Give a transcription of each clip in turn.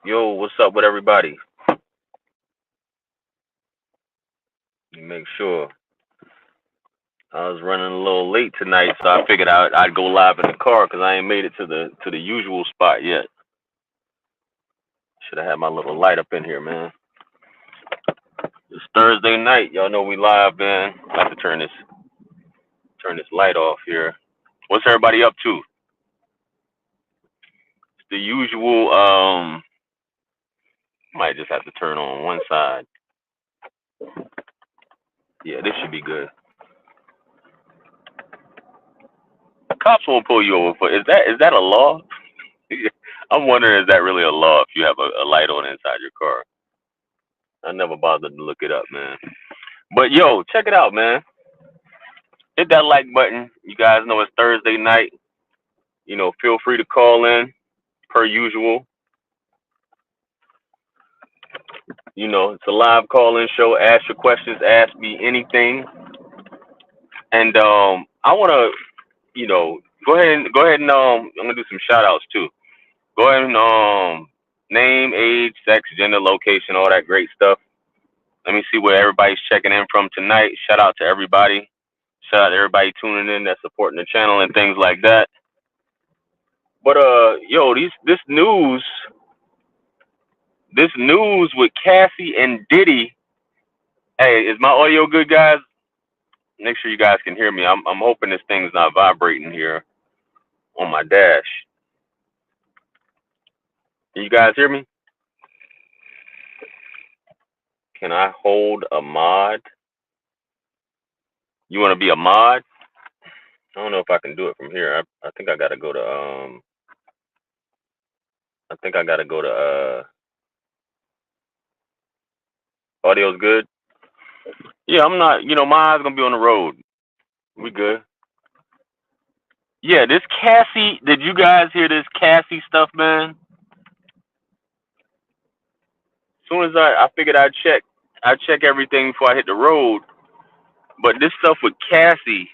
Yo, what's up with everybody? Make sure. I was running a little late tonight, so I figured I'd go live in the car because I ain't made it to the usual spot yet. Should have had my little light up in here, man. It's Thursday night. Y'all know we live, man. I have to turn this light off here. What's everybody up to? It's the usual. Might just have to turn on one side. Yeah, this should be good. Cops won't pull you over for. Is that a law? I'm wondering, is that really a law if you have a light on inside your car? I never bothered to look it up, man. But yo, check it out, man. Hit that like button. You guys know it's Thursday night. Feel free to call in per usual. It's a live call-in show. Ask your questions. Ask me anything. And I want to, go ahead and I'm gonna do some shout outs too. Go ahead and name, age, sex, gender, location, all that great stuff. Let me see where everybody's checking in from tonight. Shout out to everybody. Shout out to everybody tuning in that's supporting the channel and things like that. But yo, this news with Cassie and Diddy. Hey, is my audio good, guys? Make sure you guys can hear me. I'm hoping this thing's not vibrating here on my dash. Can you guys hear me? Can I hold a mod? You want to be a mod? I don't know if I can do it from here. I think I gotta go to I think I gotta go to audio's good. Yeah, I'm not. My eyes gonna be on the road. We good. Yeah, this Cassie. Did you guys hear this Cassie stuff, man? As soon as I figured I'd check everything before I hit the road. But this stuff with Cassie,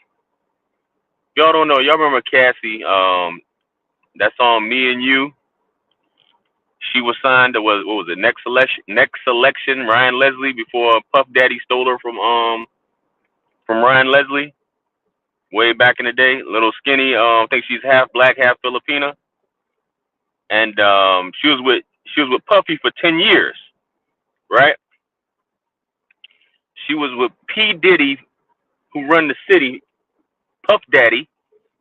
y'all don't know. Y'all remember Cassie? That song "Me and You." She was signed to what was it? Next Selection. Next Selection. Ryan Leslie before Puff Daddy stole her from Ryan Leslie way back in the day. Little skinny. I think she's half black, half Filipina, and she was with Puffy for 10 years, right? She was with P Diddy, who run the city, Puff Daddy,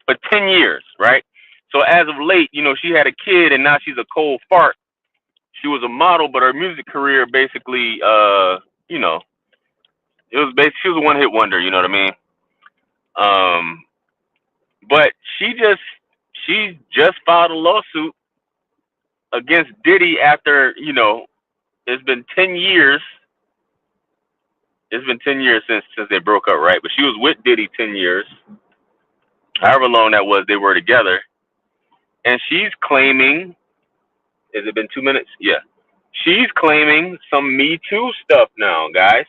for 10 years, right? So as of late, she had a kid, and now she's a cold fart. She was a model, but her music career basically, she was a one hit wonder. You know what I mean? Um, but she just filed a lawsuit against Diddy after it's been 10 years. It's been 10 years since they broke up, right? But she was with Diddy 10 years, however long that was. They were together, and she's claiming. Has it been 2 minutes? Yeah. She's claiming some Me Too stuff now, guys.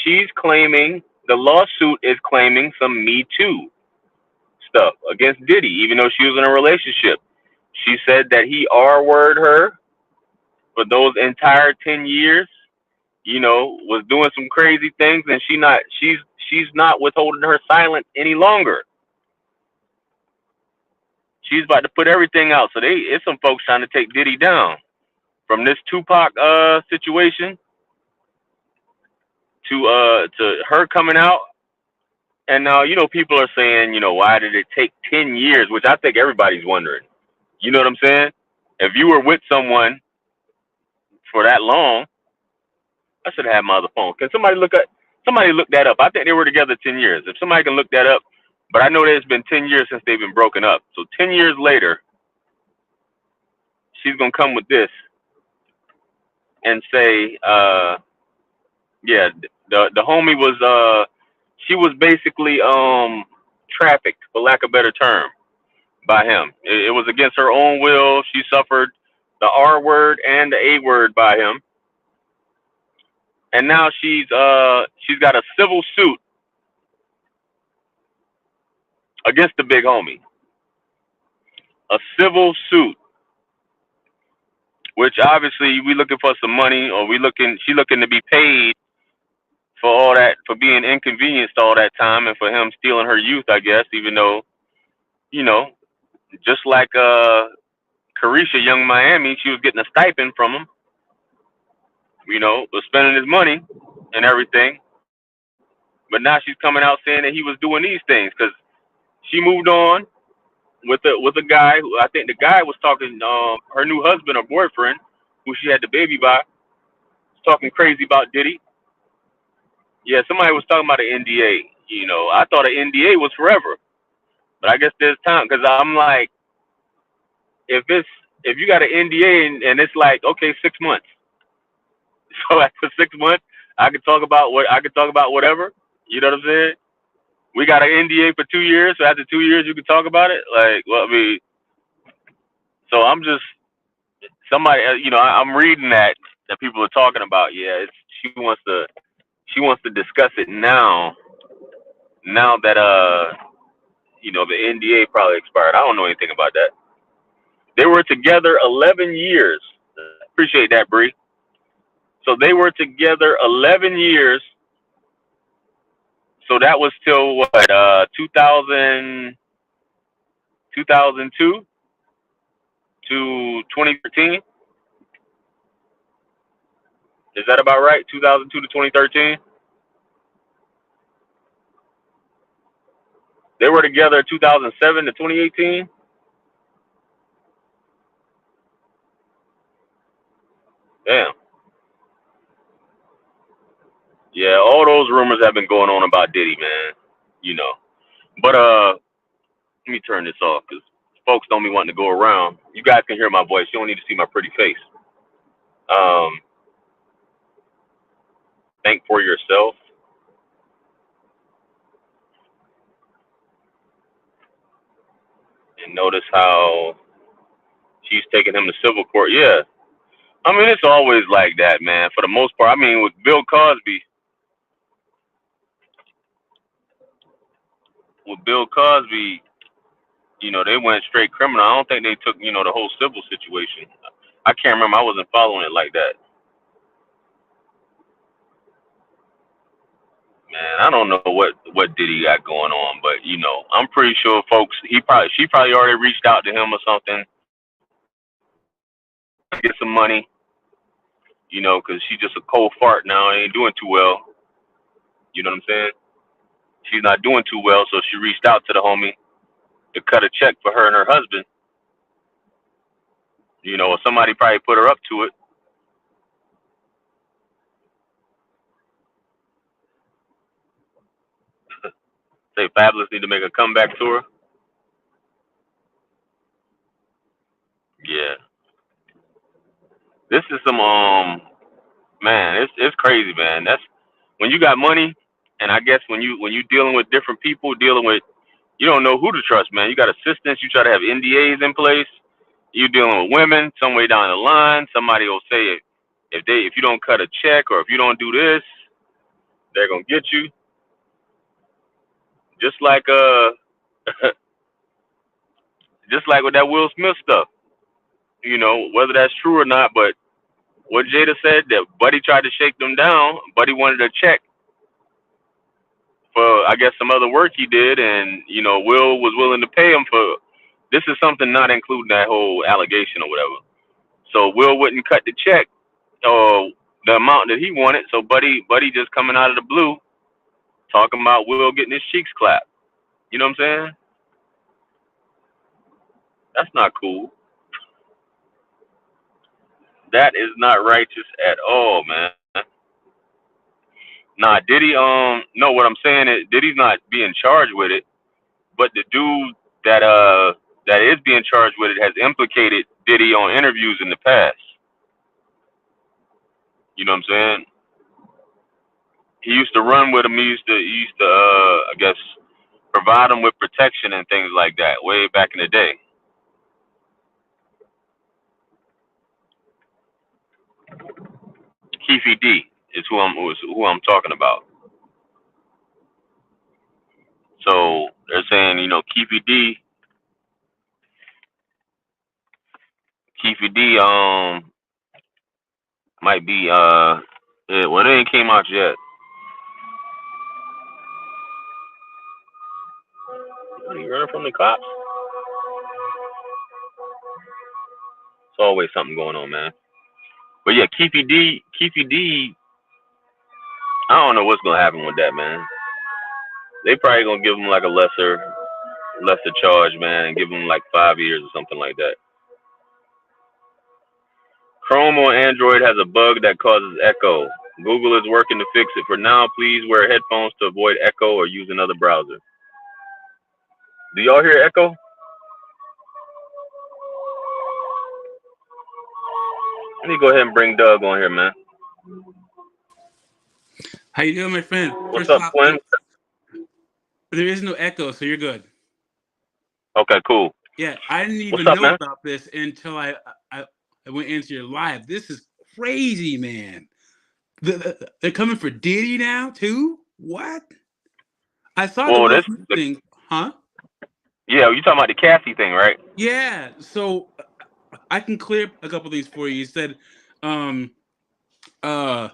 She's claiming the lawsuit is claiming some Me Too stuff against Diddy, even though she was in a relationship. She said that he R-word her for those entire 10 years. Was doing some crazy things, and she's not withholding her silence any longer. She's about to put everything out. So it's some folks trying to take Diddy down from this Tupac situation to her coming out. And now, people are saying, why did it take 10 years, which I think everybody's wondering. You know what I'm saying? If you were with someone for that long, I should have my other phone. Can somebody look that up? I think they were together 10 years. If somebody can look that up, but I know that it's been 10 years since they've been broken up. So 10 years later, she's going to come with this and say, yeah, the homie was, she was basically trafficked, for lack of a better term, by him. It was against her own will. She suffered the R word and the A word by him, and now she's got a civil suit against the big homie. A civil suit. which obviously we looking for some money, or she looking to be paid for all that, for being inconvenienced all that time, and for him stealing her youth, I guess. Even though, you know, just like Carisha, Young Miami, she was getting a stipend from him, was spending his money and everything. But now she's coming out saying that he was doing these things because she moved on with a guy who, I think the guy was talking, her new husband or boyfriend, who she had the baby by, was talking crazy about Diddy. Yeah, somebody was talking about an NDA. I thought an NDA was forever, but I guess there's time, because I'm like, if you got an NDA and it's like, okay, 6 months, so after 6 months I could talk about whatever. You know what I'm saying? We got an NDA for 2 years, so after 2 years you can talk about it. Like, well, I mean, so I'm just somebody. I'm reading that people are talking about. Yeah, she wants to discuss it now. Now that the NDA probably expired. I don't know anything about that. They were together 11 years. Appreciate that, Bree. So they were together 11 years. So that was till what? 2002 to 2013. Is that about right? 2002 to 2013. They were together 2007 to 2018. Damn. Yeah, all those rumors have been going on about Diddy, man. You know. But let me turn this off because folks don't be wanting to go around. You guys can hear my voice. You don't need to see my pretty face. Um, think for yourself and notice how she's taking him to civil court. Yeah. I mean, it's always like that, man. For the most part. I mean, with Bill Cosby, they went straight criminal. I don't think they took, the whole civil situation. I can't remember. I wasn't following it like that. Man, I don't know what Diddy got going on, but I'm pretty sure folks. She probably already reached out to him or something to get some money. Because she's just a cold fart now. Ain't doing too well. You know what I'm saying? She's not doing too well, so she reached out to the homie to cut a check for her and her husband. Or somebody probably put her up to it. Say Fabulous need to make a comeback tour. Yeah, this is some man. It's crazy, man. That's when you got money, and I guess when you dealing with different people, dealing with, you don't know who to trust, man. You got assistants. You try to have NDAs in place. You dealing with women. Some way down the line, somebody will say if you don't cut a check or if you don't do this, they're gonna get you. Just like just like with that Will Smith stuff. Whether that's true or not, but what Jada said, that Buddy tried to shake them down. Buddy wanted a check for, I guess, some other work he did, and Will was willing to pay him for. This is something not including that whole allegation or whatever. So Will wouldn't cut the check or the amount that he wanted. So Buddy just coming out of the blue, talking about Will getting his cheeks clapped. You know what I'm saying? That's not cool. That is not righteous at all, man. Nah, Diddy. No, what I'm saying is Diddy's not being charged with it, but the dude that that is being charged with it has implicated Diddy on interviews in the past. You know what I'm saying? He used to run with him. He used to I guess provide him with protection and things like that way back in the day. Keefe D is who I'm talking about. So they're saying, Keefe D Might be well, it ain't came out yet. Are you running from the cops? It's always something going on, man. But yeah, Keefy D. I don't know what's gonna happen with that, man. They probably gonna give him like a lesser charge, man, and give him like 5 years or something like that. Chrome on Android has a bug that causes echo. Google is working to fix it. For now, please wear headphones to avoid echo or use another browser. Do y'all hear echo? Let me go ahead and bring Doug on here, man. How you doing, my friend? What's First up, off, Twin? there is no echo, so you're good. Okay, cool. Yeah, I didn't What's even up, know man? about this until I went into your live. This is crazy, man. They're coming for Diddy now too. What? I saw the Well, Will this, Smith thing, huh? yeah, you talking about the Cassie thing, right? Yeah. So I can clear a couple things for you. You said, um, uh,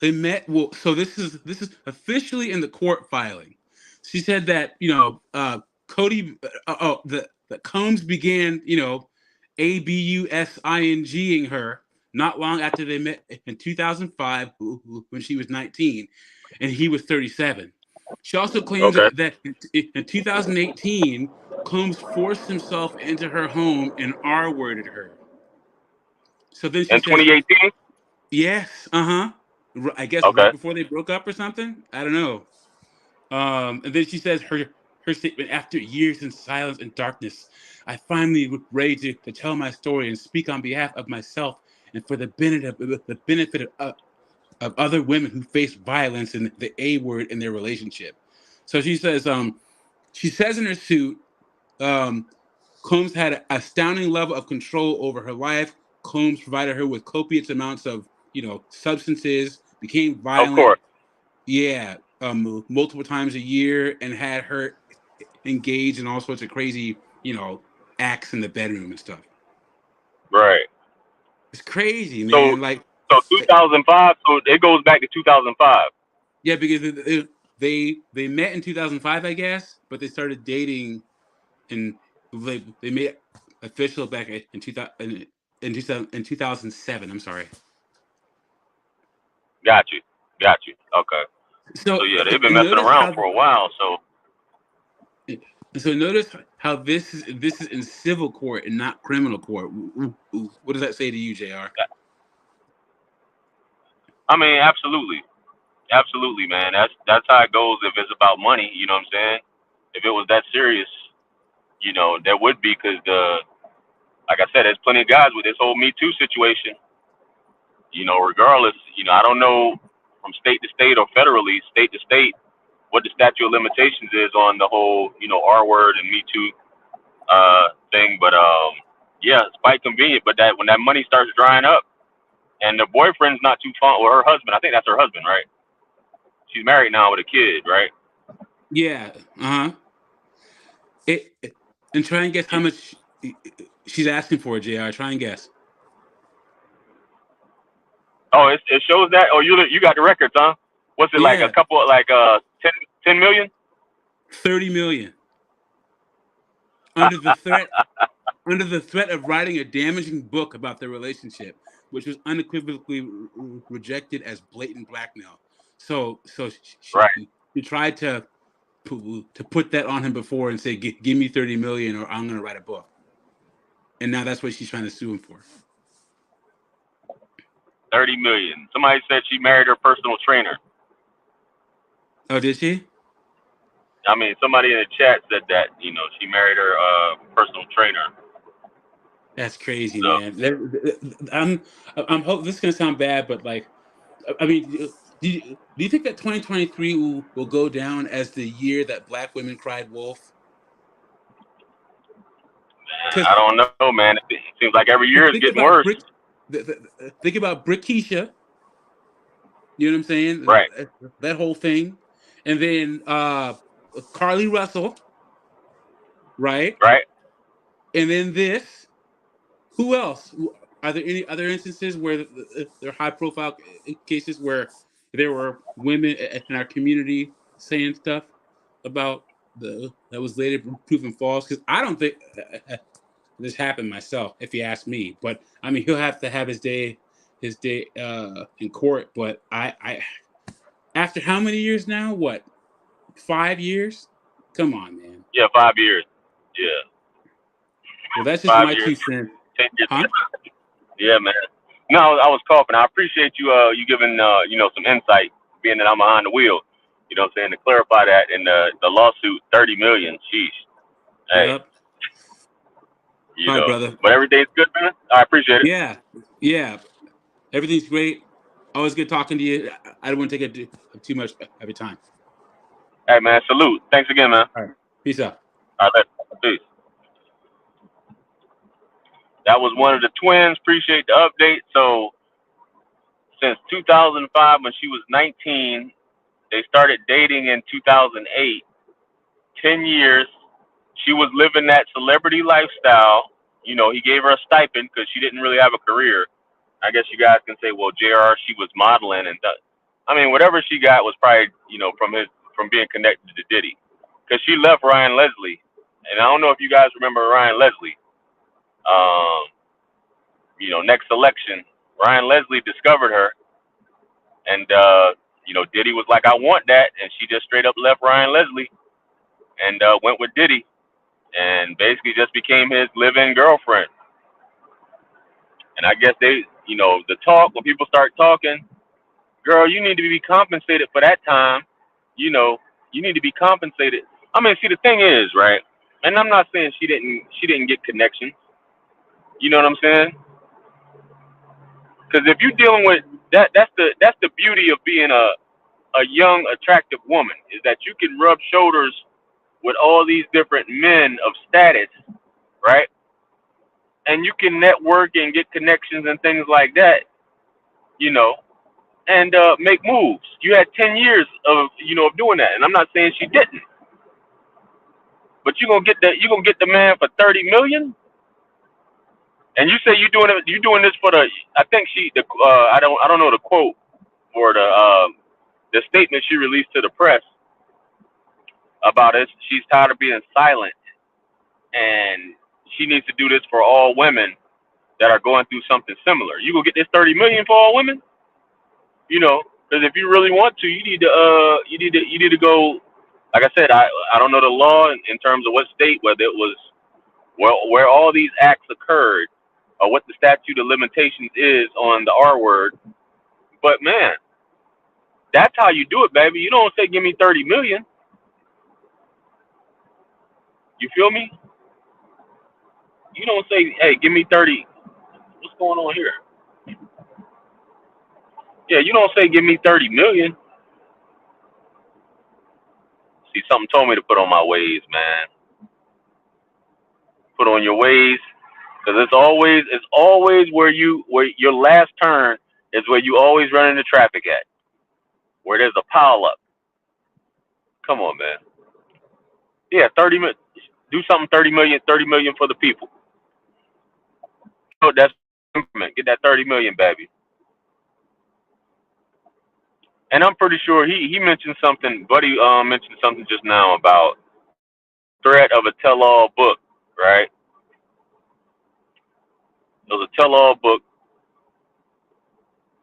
they met. Well, so this is officially in the court filing. She said that Cody, the Combs began abusinging her not long after they met in 2005 when she was 19 and he was 37. She also claims Okay. that in 2018 Combs forced himself into her home and R-worded her. So then she In says, 2018? yes, I guess right Okay. before they broke up or something. I don't know. And then she says her statement: after years in silence and darkness, I finally was ready to tell my story and speak on behalf of myself and for the benefit of other women who face violence and the A word in their relationship. So she says in her suit, um, Combs had an astounding level of control over her life. Combs provided her with copious amounts of, substances, became Of violent, course. yeah, multiple times a year, and had her engaged in all sorts of crazy, acts in the bedroom and stuff. Right. It's crazy, So, man. Like, so 2005. So it goes back to 2005. yeah, because they met in 2005, I guess, but they started dating and they made it official back in 2007. I'm sorry. Got you. Got you. Okay. So So yeah, they've been and messing notice around how for a while. So so notice how this is in civil court and not criminal court. What does that say to you, Jr.? I mean, absolutely, absolutely, man. That's how it goes. If it's about money, you know what I'm saying? If it was that serious, there would be because like I said, there's plenty of guys with this whole Me Too situation. Regardless, I don't know from state to state or federally, state to state, what the statute of limitations is on the whole, R word and Me Too thing. But yeah, it's quite convenient. But that when that money starts drying up, and the boyfriend's not too fond, or her husband, I think that's her husband, right? She's married now with a kid, right? Yeah, and try and guess how much she's asking for, Jr. Try and guess. Oh, it shows that. Oh, you got the records, huh? What's it like? A Yeah, couple, like 10 million? 30 million under the threat under the threat of writing a damaging book about their relationship, which was unequivocally rejected as blatant blackmail. So Right. she tried to put that on him before and say, "Give me 30 million, or I'm going to write a book." And now that's what she's trying to sue him for. 30 million. Somebody said she married her personal trainer. Oh, did she? I mean, somebody in the chat said that, she married her personal trainer. That's crazy, So, man. I'm hope this is gonna sound bad, but like, I mean, do you think that 2023 will go down as the year that Black women cried wolf? man, Because I don't know, man. It seems like every year it's think getting about worse. think about Brickisha. You know what I'm saying? Right. That whole thing, and then Carly Russell, right? Right. And then this. Who else? Are there any other instances where there are high-profile cases where there were women in our community saying stuff about the that was later proven false? Because I don't think this happened myself, if you ask me. But I mean, he'll have to have his day in court. But I after how many years now? What, 5 years? Come on, man. Yeah, 5 years. Yeah, Well, that's just my 5 years. 2 cents. 10 years. Huh? Yeah, man. No, I was coughing. I appreciate you you giving some insight, being that I'm behind the wheel. You know what I'm saying, to clarify that in the lawsuit, 30 million. Sheesh. Hey, Yep. All right, brother. but everything's good, man. I appreciate it. Yeah. Yeah. Everything's great. Always good talking to you. I don't want to take it too much every time. Hey, man. Salute. Thanks again, man. All right. Peace out. All right, peace. That was one of the twins. Appreciate the update. So since 2005, when she was 19, they started dating in 2008. 10 years. She was living that celebrity lifestyle. He gave her a stipend because she didn't really have a career. I guess you guys can say, well, JR, she was modeling and I mean, whatever she got was probably, from being connected to Diddy, because she left Ryan Leslie, and I don't know if you guys remember Ryan Leslie. Um, next election, Ryan Leslie discovered her, and Diddy was like, I want that, and she just straight up left Ryan Leslie and went with Diddy, and basically just became his live-in girlfriend. And I guess the talk, when people start talking, girl, you need to be compensated for that time. You need to be compensated. I mean, see, the thing is, right? And I'm not saying she didn't get connections. You know what I'm saying? Because if you're dealing with that, that's the beauty of being a young, attractive woman, is that you can rub shoulders with all these different men of status, right? And you can network and get connections and things like that, you know, and make moves. You had 10 years of doing that, and I'm not saying she didn't, but you're gonna get the man for 30 million, and you say you're doing this for the. I think I don't know the quote or the statement she released to the press about it. She's tired of being silent, and she needs to do this for all women that are going through something similar. You gonna get this 30 million for all women? Because if you really want to, you need to go. Like I said, I don't know the law in terms of what state, whether it was where all these acts occurred, or what the statute of limitations is on the R word. But man, that's how you do it, baby. You don't say give me 30 million. You feel me? You don't say, hey, give me 30. What's going on here? Yeah, you don't say give me 30 million. See, something told me to put on my ways, man. Put on your ways, because it's always where your last turn is where you always run into traffic at, where there's a pile up. Come on, man. Yeah, 30 million. Do something 30 million for the people. That's increment. Get that 30 million, baby. And I'm pretty sure he mentioned something. Buddy mentioned something just now about threat of a tell-all book, right? It was a tell-all book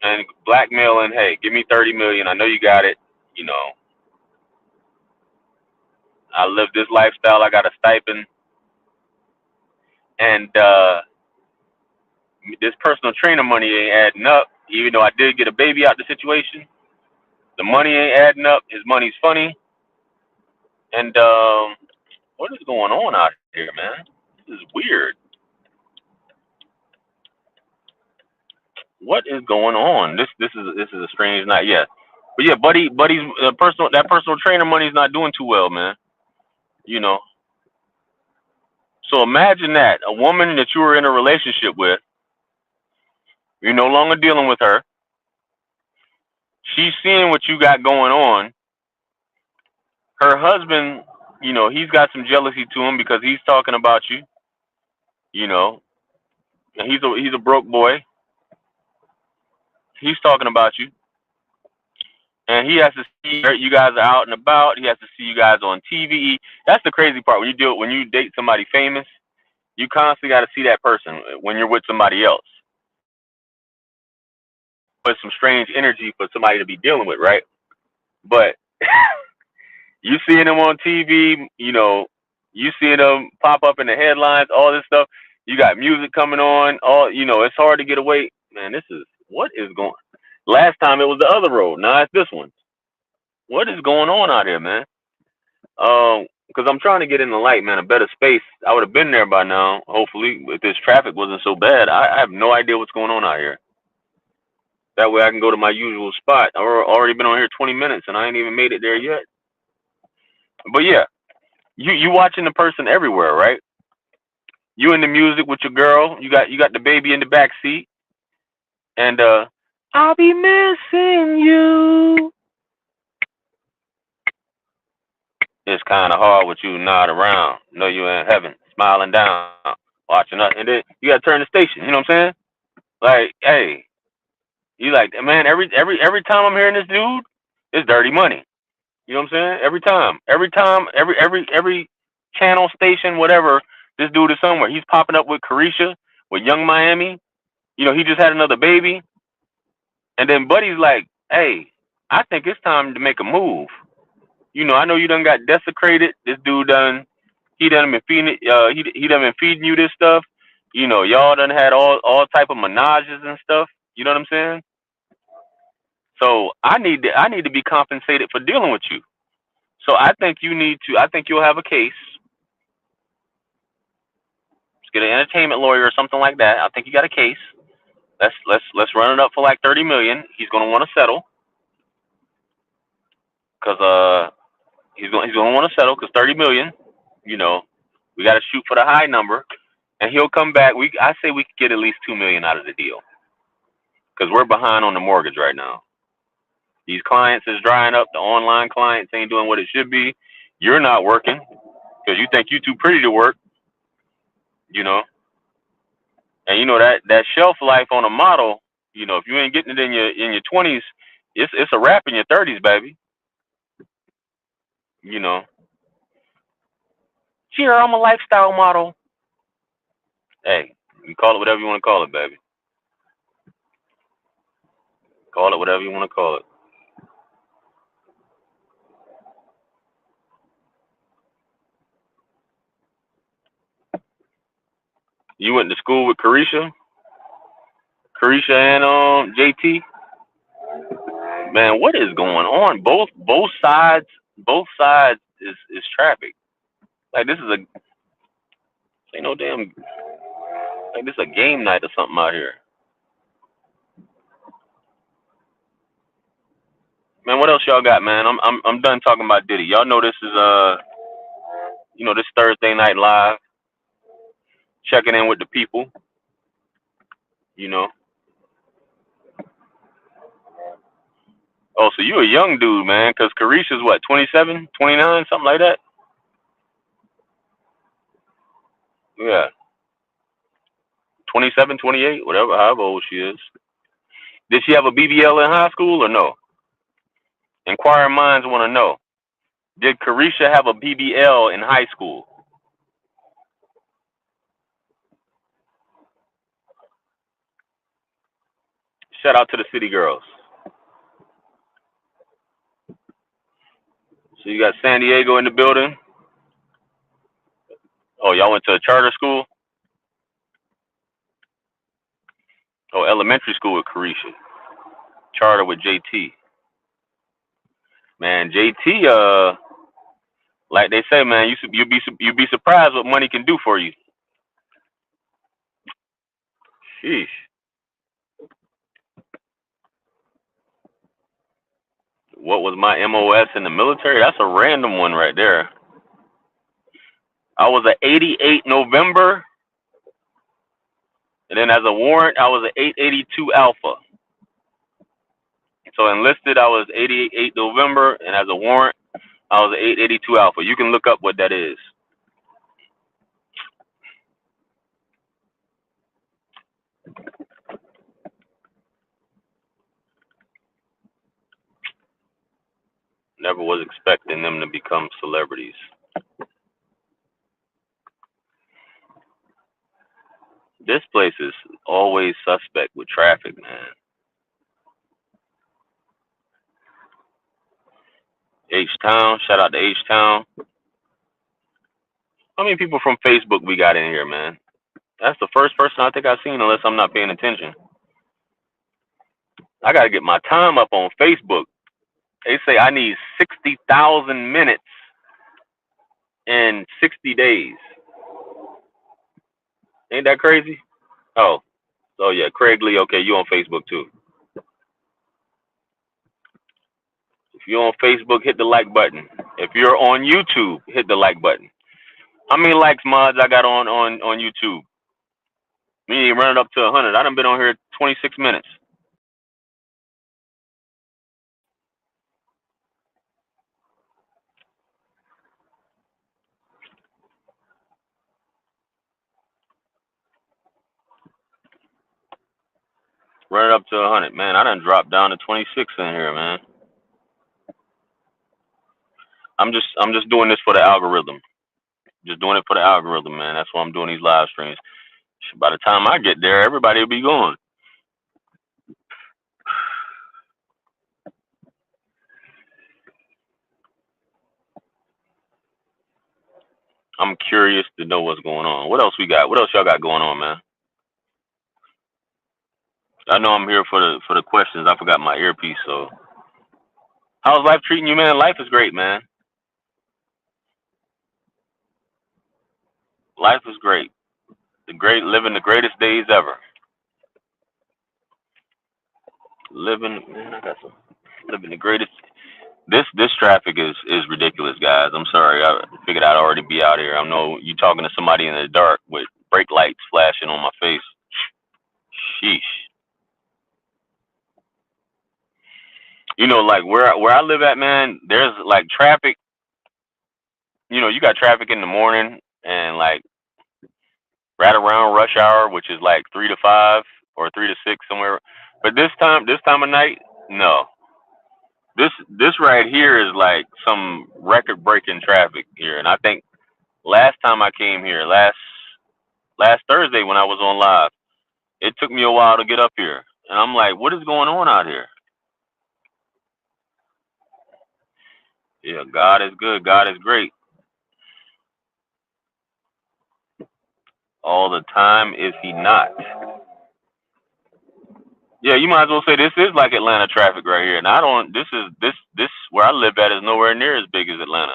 and blackmailing. Hey, give me 30 million. I know you got it. You know, I live this lifestyle. I got a stipend, and this personal trainer money ain't adding up. Even though I did get a baby out the situation, the money ain't adding up. His money's funny, and what is going on out here, man? This is weird. What is going on? This is a strange night. Yeah, but yeah, buddy's personal trainer money's not doing too well, man. You know. So imagine that a woman that you were in a relationship with, you're no longer dealing with her. She's seeing what you got going on. Her husband, he's got some jealousy to him because he's talking about you. You know, and he's a broke boy. He's talking about you, and he has to see you guys are out and about. He has to see you guys on TV. That's the crazy part. When you date somebody famous, you constantly got to see that person when you're with somebody else. But some strange energy for somebody to be dealing with, right? But you seeing them on TV, you seeing them pop up in the headlines, all this stuff. You got music coming on, it's hard to get away. Man, what is going? Last time it was the other road. Now it's this one. What is going on out here, man? Because I'm trying to get in the light, man, a better space. I would have been there by now, hopefully, if this traffic wasn't so bad. I have no idea what's going on out here. That way I can go to my usual spot. I've already been on here 20 minutes, and I ain't even made it there yet. But yeah, you watching the person everywhere, right? You in the music with your girl. You got the baby in the back seat, and I'll be missing you. It's kind of hard with you not around. Know you in heaven, smiling down, watching us, and then you gotta turn the station. You know what I'm saying? Like, hey, you like, man. Every time I'm hearing this dude, it's dirty money. You know what I'm saying? Every channel, station, whatever. This dude is somewhere. He's popping up with Carisha, with Young Miami. He just had another baby, and then Buddy's like, hey, I think it's time to make a move. I know you done got desecrated. This dude he done been feeding he done been feeding you this stuff. Y'all done had all type of menages and stuff. You know what I'm saying? So I need to be compensated for dealing with you. So I think you'll have a case. Let's get an entertainment lawyer or something like that. I think you got a case. Let's run it up for like 30 million. He's gonna want to settle because he's gonna want to settle because 30 million. We got to shoot for the high number, and he'll come back. I say we could get at least 2 million out of the deal because we're behind on the mortgage right now. These clients is drying up. The online clients ain't doing what it should be. You're not working because you think you're too pretty to work. You know, and that shelf life on a model. If you ain't getting it in your 20s, it's a wrap in your 30s, baby. You know, here I'm a lifestyle model. Hey, you call it whatever you want to call it, baby. Call it whatever you want to call it. You went to school with Carisha and JT. Man, what is going on? Both sides is traffic. Like this ain't no damn, like this is a game night or something out here. Man, what else y'all got, man? I'm done talking about Diddy. Y'all know this is this Thursday night live, checking in with the people. You know. Oh, so you a young dude, man? Cause Carisha's what, 27, 29, something like that. Yeah, 27, 28, whatever, however old she is. Did she have a BBL in high school or no? Inquiring minds want to know. Did Carisha have a BBL in high school? Shout out to the city girls. So you got San Diego in the building. Oh, y'all went to a charter school? Oh, elementary school with Carisha. Charter with JT. Man, JT, like they say, man, you'd be surprised what money can do for you. Sheesh. What was my MOS in the military? That's a random one right there. I was an 88 November, and then as a warrant, I was an 882 Alpha. So enlisted, I was 88 November, and as a warrant, I was an 882 Alpha. You can look up what that is. never was expecting them to become celebrities. This place is always suspect with traffic, man. H-Town, shout out to H-Town. How many people from Facebook we got in here, man? That's the first person I think I've seen, unless I'm not paying attention. I gotta get my time up on Facebook. They say I need 60,000 minutes in 60 days. Ain't that crazy? Oh, yeah, Craig Lee. Okay, you on Facebook too. If you're on Facebook, hit the like button. If you're on YouTube, hit the like button. How many likes, mods, I got on YouTube? Me running up to 100. I done been on here 26 minutes. Running up to 100. Man, I done dropped down to 26 in here, man. I'm just doing this for the algorithm. Just doing it for the algorithm, man. That's why I'm doing these live streams. By the time I get there, everybody will be gone. I'm curious to know what's going on. What else we got? What else y'all got going on, man? I know I'm here for the questions. I forgot my earpiece, so how's life treating you, man? Life is great, man. Life is great. Living the greatest days ever. Living the greatest. This traffic is ridiculous, guys. I'm sorry. I figured I'd already be out here. I know you talking to somebody in the dark with brake lights flashing on my face. Sheesh. You know, like where I live at, man, there's like traffic. You know, you got traffic in the morning and like right around rush hour, which is like 3 to 5 or 3 to 6 somewhere. But this time of night, no. This right here is like some record breaking traffic here, and I think last time I came here, last Thursday when I was on live, it took me a while to get up here, and I'm like, what is going on out here? Yeah, God is good. God is great. All the time, is He not? Yeah, you might as well say this is like Atlanta traffic right here, and I don't. This where I live at is nowhere near as big as Atlanta.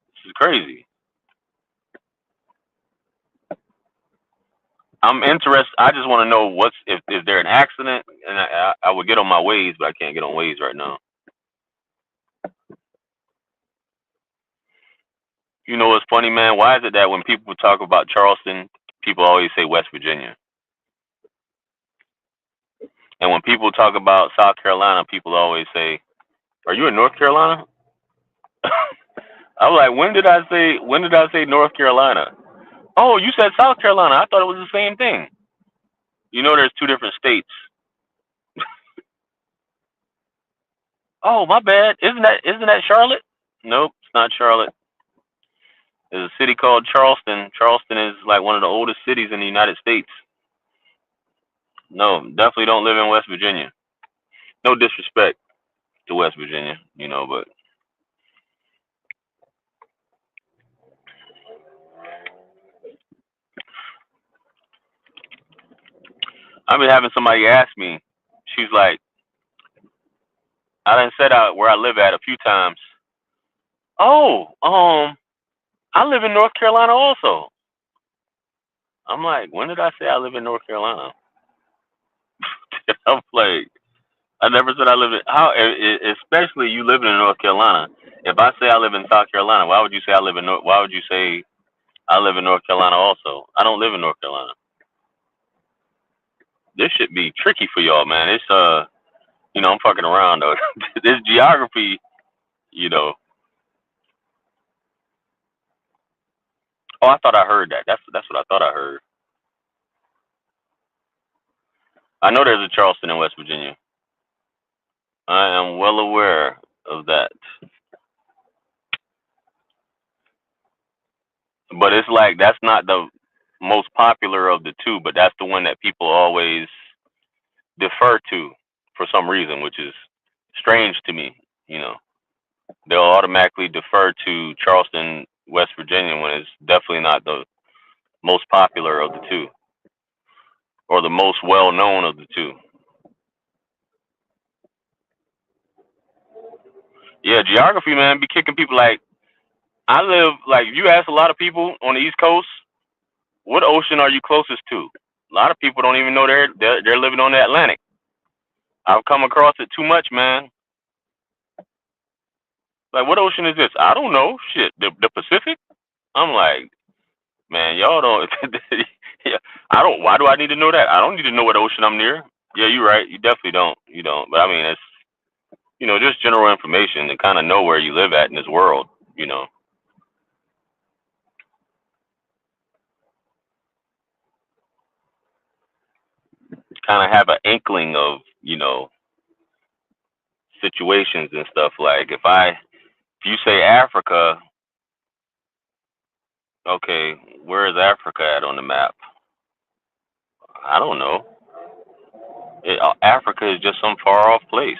This is crazy. I'm interested. I just want to know what's if is there an accident, and I would get on my Waze, but I can't get on Waze right now. You know what's funny, man? Why is it that when people talk about Charleston, people always say West Virginia, and when people talk about South Carolina, people always say, "Are you in North Carolina?" I'm like, when did I say North Carolina? Oh, you said South Carolina. I thought it was the same thing. You know, there's two different states. Oh, my bad. Isn't that Charlotte? Nope, it's not Charlotte. There's a city called Charleston. Charleston is like one of the oldest cities in the United States. No, definitely don't live in West Virginia. No disrespect to West Virginia, you know, but I've been having somebody ask me. She's like, I done said out where I live at a few times. Oh, I live in North Carolina also. I'm like, when did I say I live in North Carolina? I'm like, I never said I live in especially you living in North Carolina. If I say I live in South Carolina, why would you say I live in Why would you say I live in North Carolina also? I don't live in North Carolina. This should be tricky for y'all, man. It's I'm fucking around though. This geography, you know. Oh, I thought I heard that. That's what I thought I heard. I know there's a Charleston in West Virginia. I am well aware. of that. But it's like that's not the most popular of the two, but that's the one that people always defer to for some reason, which is strange to me. You know, they'll automatically defer to Charleston, West Virginia, when it's definitely not the most popular of the two or the most well known of the two. Yeah, geography, man, be kicking people like I live like if you ask a lot of people on the East Coast, what ocean are you closest to? A lot of people don't even know they're living on the Atlantic. I've come across it too much, man. Like, what ocean is this? I don't know. Shit, the Pacific. I'm like, man, y'all don't. Yeah, I don't. Why do I need to know that? I don't need to know what ocean I'm near. Yeah, you're right. You definitely don't. You don't. But I mean, it's just general information to kind of know where you live at in this world. You know, kind of have an inkling of situations and stuff. Like if you say Africa, okay, where is Africa at on the map? I don't know. Africa is just some far off place.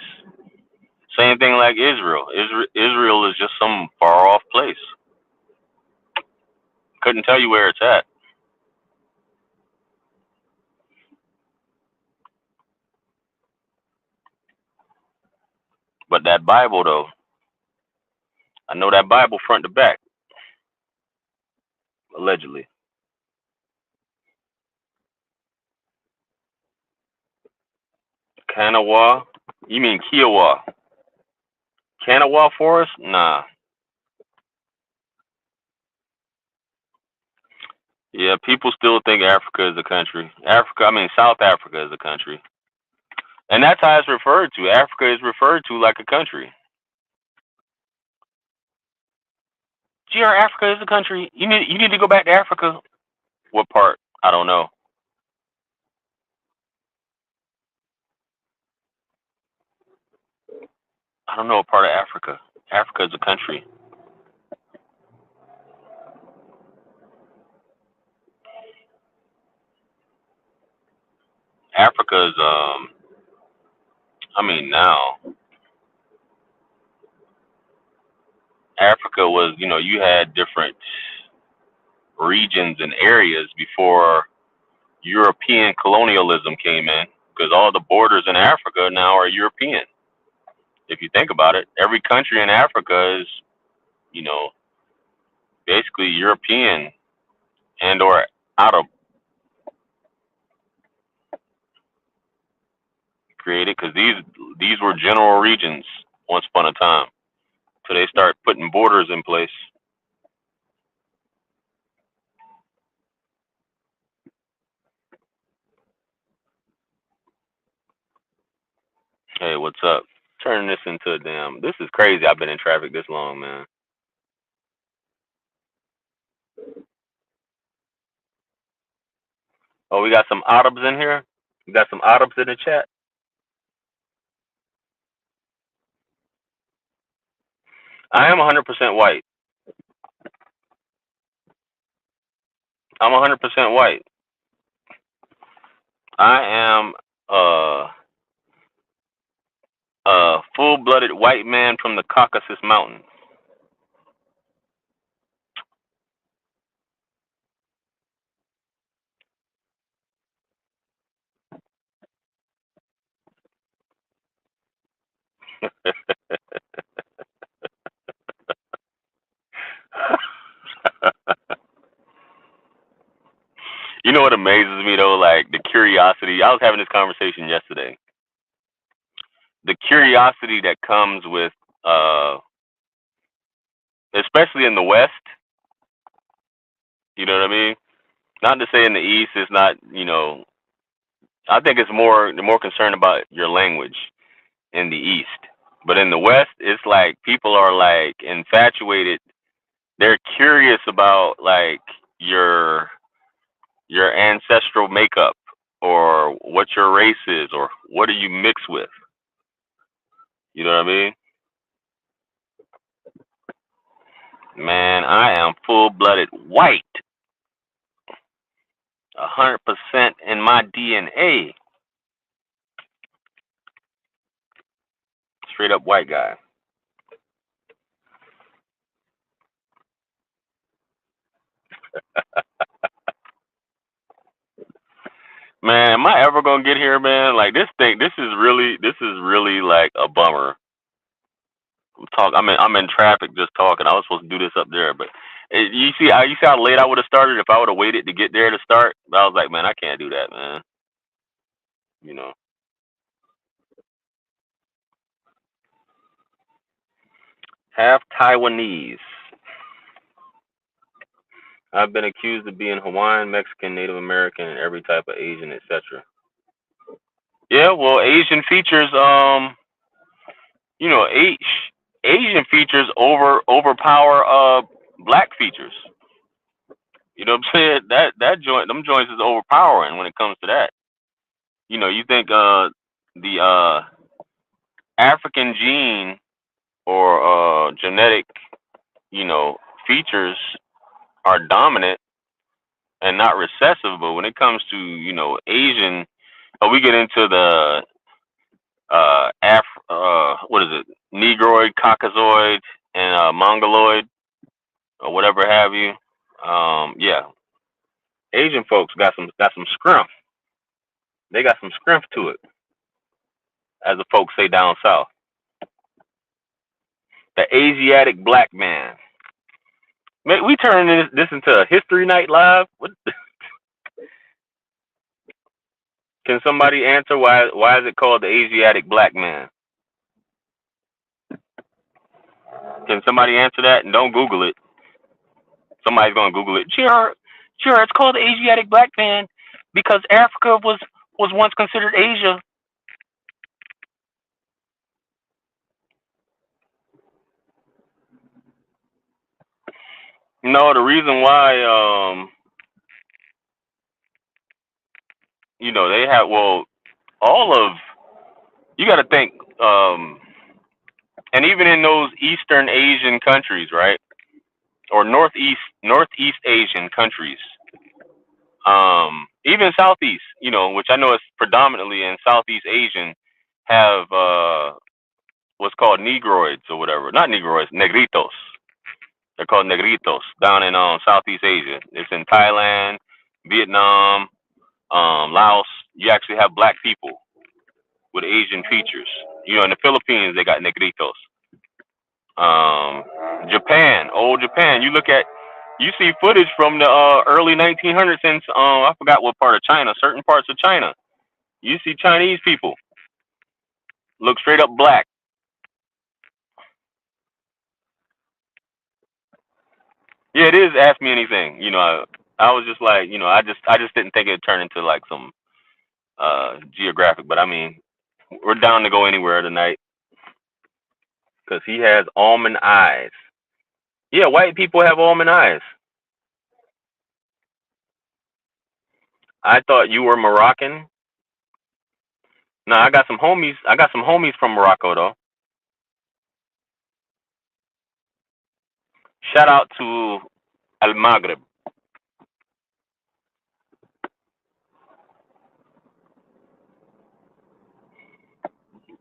Same thing like Israel. Israel is just some far off place. Couldn't tell you where it's at. But that Bible though, I know that Bible front to back, allegedly. Kanawha? You mean Kiowa? Kanawha Forest? Nah. Yeah, people still think Africa is a country. South Africa is a country. And that's how it's referred to. Africa is referred to like a country. GR Africa is a country. You need to go back to Africa. What part? I don't know. I don't know what part of Africa. Africa is a country. Africa is now Africa was, you had different regions and areas before European colonialism came in because all the borders in Africa now are European. If you think about it, every country in Africa is, you know, basically European and or Arab created because these were general regions once upon a time. So they start putting borders in place. Hey, what's up? Turning this into a damn. This is crazy. I've been in traffic this long, man. Oh, we got some Arabs in here. We got some Arabs in the chat. I am 100% white. I'm 100% white. I am a full-blooded white man from the Caucasus Mountains. You know what amazes me though? Like the curiosity. I was having this conversation yesterday. The curiosity that comes with, especially in the West. You know what I mean? Not to say in the East, it's not. I think it's more. They're more concerned about your language in the East, but in the West, it's like people are like infatuated. They're curious about like your your ancestral makeup or what your race is or what do you mix with. You know what I mean? Man, I am full-blooded white. 100% in my DNA. Straight up white guy. Man, am I ever gonna get here, man? Like this thing, this is really like a bummer. I'm in traffic just talking. I was supposed to do this up there, but you see how late I would have started if I would have waited to get there to start. But I was like, man, I can't do that, man. You know, half Taiwanese. I've been accused of being Hawaiian, Mexican, Native American, and every type of Asian, etc. Yeah, well, Asian features, you know, Asian features overpower black features. You know what I'm saying? That joint, them joints is overpowering when it comes to that. You know, you think the African gene or genetic, you know, features are dominant and not recessive, but when it comes to, you know, Asian, we get into the what is it, Negroid, Caucasoid, and Mongoloid, or whatever have you. Yeah, Asian folks got some scrumph. They got some scrumph to it, as the folks say down south. The Asiatic black man. Man, we turning this into a history night live. What? Can somebody answer why is it called the Asiatic black man? Can somebody answer that? And don't Google it. Somebody's gonna Google it. Sure, it's called the Asiatic black man because Africa was once considered Asia. No, the reason why you know, they have, well, all of, you got to think, and even in those Eastern Asian countries, right, or Northeast Asian countries, even Southeast, you know, which I know is predominantly in Southeast Asian, have what's called Negroids or whatever. Not Negroids, Negritos. They're called Negritos down in Southeast Asia. It's in Thailand, Vietnam, Laos. You actually have black people with Asian features. You know, in the Philippines, they got Negritos. Japan, old Japan. You see footage from the early 1900s in I forgot what part of China, certain parts of China. You see Chinese people look straight up black. Yeah, it is. Ask me anything. You know, I was just like, you know, I just didn't think it'd turn into like some geographic. But I mean, we're down to go anywhere tonight because he has almond eyes. Yeah, white people have almond eyes. I thought you were Moroccan. No, I got some homies. I got some homies from Morocco though. Shout out to Al Maghreb.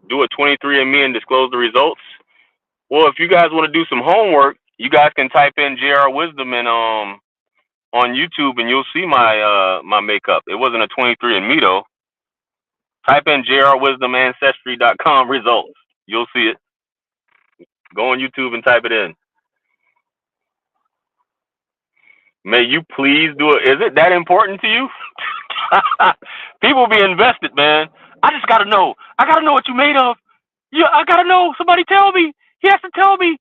Do a 23andMe and disclose the results. Well, if you guys want to do some homework, you guys can type in JR Wisdom and on YouTube, and you'll see my makeup. It wasn't a 23andMe though. Type in JRWisdomAncestry.com results. You'll see it. Go on YouTube and type it in. May you please do it. Is it that important to you? People be invested, man. I just gotta know. I gotta know what you made of. Yeah, I gotta know. Somebody tell me. He has to tell me.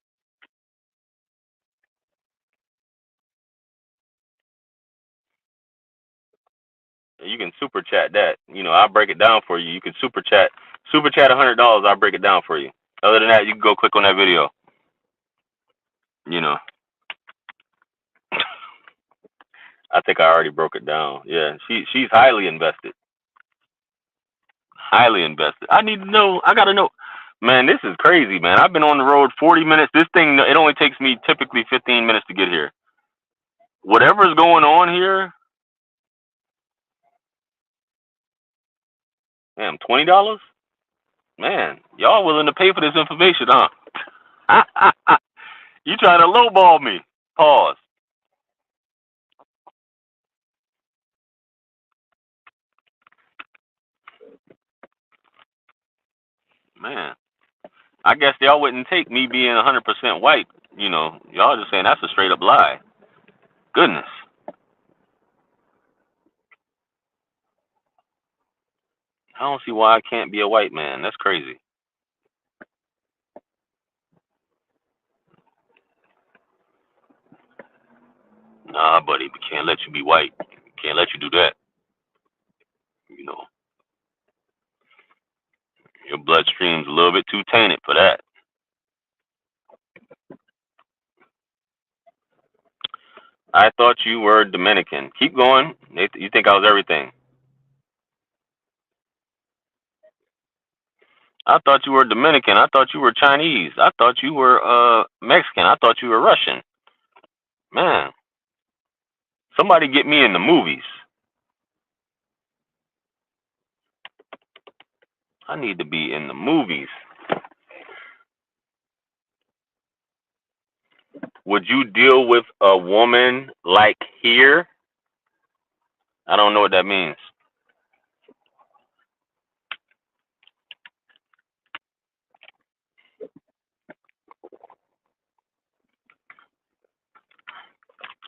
You can super chat that. You know, I'll break it down for you. You can super chat $100. I'll break it down for you. Other than that, you can go click on that video. You know, I think I already broke it down. Yeah, she's highly invested. Highly invested. I need to know. I gotta know. Man, this is crazy, man. I've been on the road 40 minutes. This thing, it only takes me typically 15 minutes to get here. Whatever's going on here, damn, $20? Man, y'all willing to pay for this information, huh? You trying to lowball me. Pause. Man, I guess y'all wouldn't take me being 100% white. You know, y'all just saying that's a straight up lie. Goodness. I don't see why I can't be a white man. That's crazy. Nah, buddy, we can't let you be white. Can't let you do that. You know, your bloodstream's a little bit too tainted for that. I thought you were Dominican. Keep going. You think I was everything. I thought you were Dominican. I thought you were Chinese. I thought you were Mexican. I thought you were Russian. Man, somebody get me in the movies. I need to be in the movies. Would you deal with a woman like here? I don't know what that means.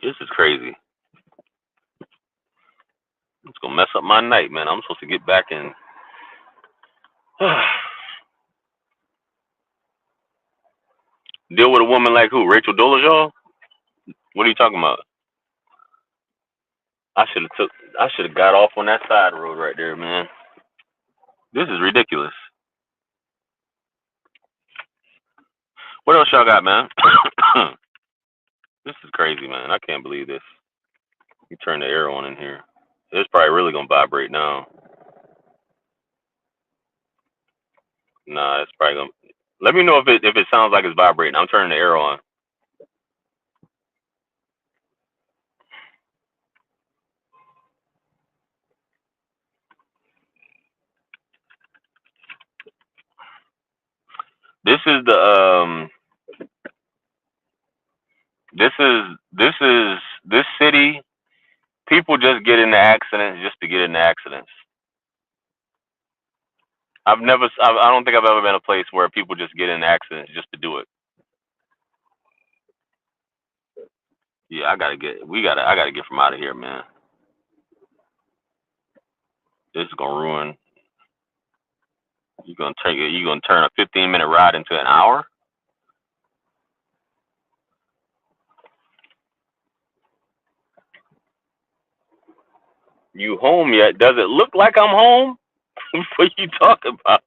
This is crazy. It's gonna mess up my night, man. I'm supposed to get back in. Deal with a woman like who? Rachel Dolezal? What are you talking about? I should have got off on that side road right there, man. This is ridiculous. What else y'all got, man? This is crazy, man. I can't believe this. You turn the air on in here. It's probably really gonna vibrate now. Nah, it's probably gonna. Let me know if it sounds like it's vibrating. I'm turning the air on. This is the this city. People just get into accidents just to get into accidents. I don't think I've ever been a place where people just get in accidents just to do it. Yeah, I gotta get from out of here, man. This is gonna ruin. You gonna turn a 15-minute ride into an hour? You home yet? Does it look like I'm home? What you talking about?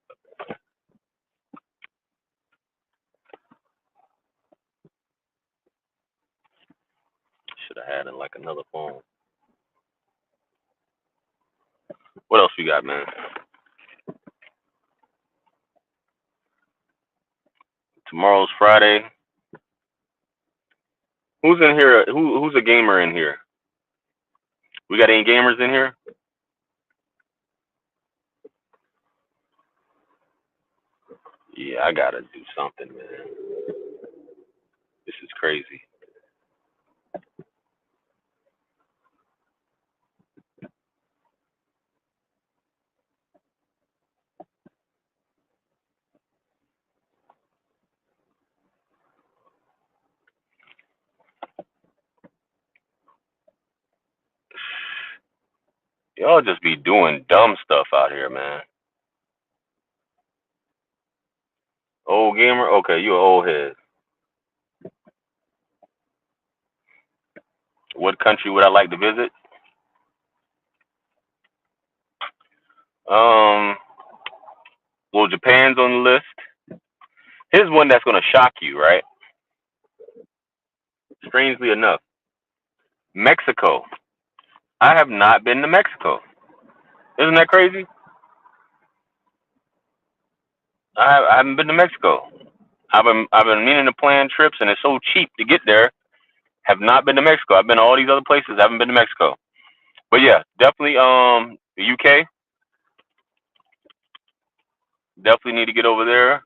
Should have had in like another phone. What else we got, man? Tomorrow's Friday. Who's in here? Who's a gamer in here? We got any gamers in here? Yeah, I gotta do something, man. This is crazy. Y'all just be doing dumb stuff out here, man. Old gamer? Okay, you an old head. What country would I like to visit? Um, well, Japan's on the list. Here's one that's gonna shock you, right? Strangely enough, Mexico. I have not been to Mexico. Isn't that crazy? I haven't been to Mexico. I've been meaning to plan trips, and it's so cheap to get there. Have not been to Mexico. I've been to all these other places. Haven't been to Mexico. But yeah, definitely the UK. Definitely need to get over there.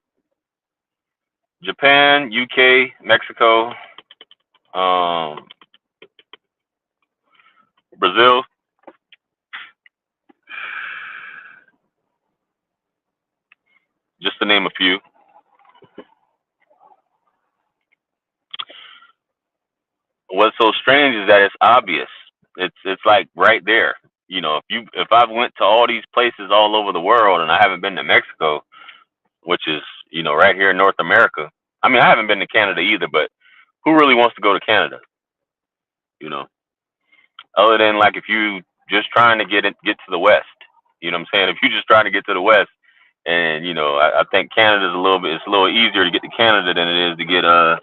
Japan, UK, Mexico, um, Brazil. Just to name a few. What's so strange is that it's obvious. It's like right there. If I've went to all these places all over the world and I haven't been to Mexico, which is right here in North America. I mean, I haven't been to Canada either, but who really wants to go to Canada? You know, other than like if you just trying to get to the West. You know what I'm saying? If you're just trying to get to the West, and I think Canada's it's a little easier to get to Canada than it is to get Let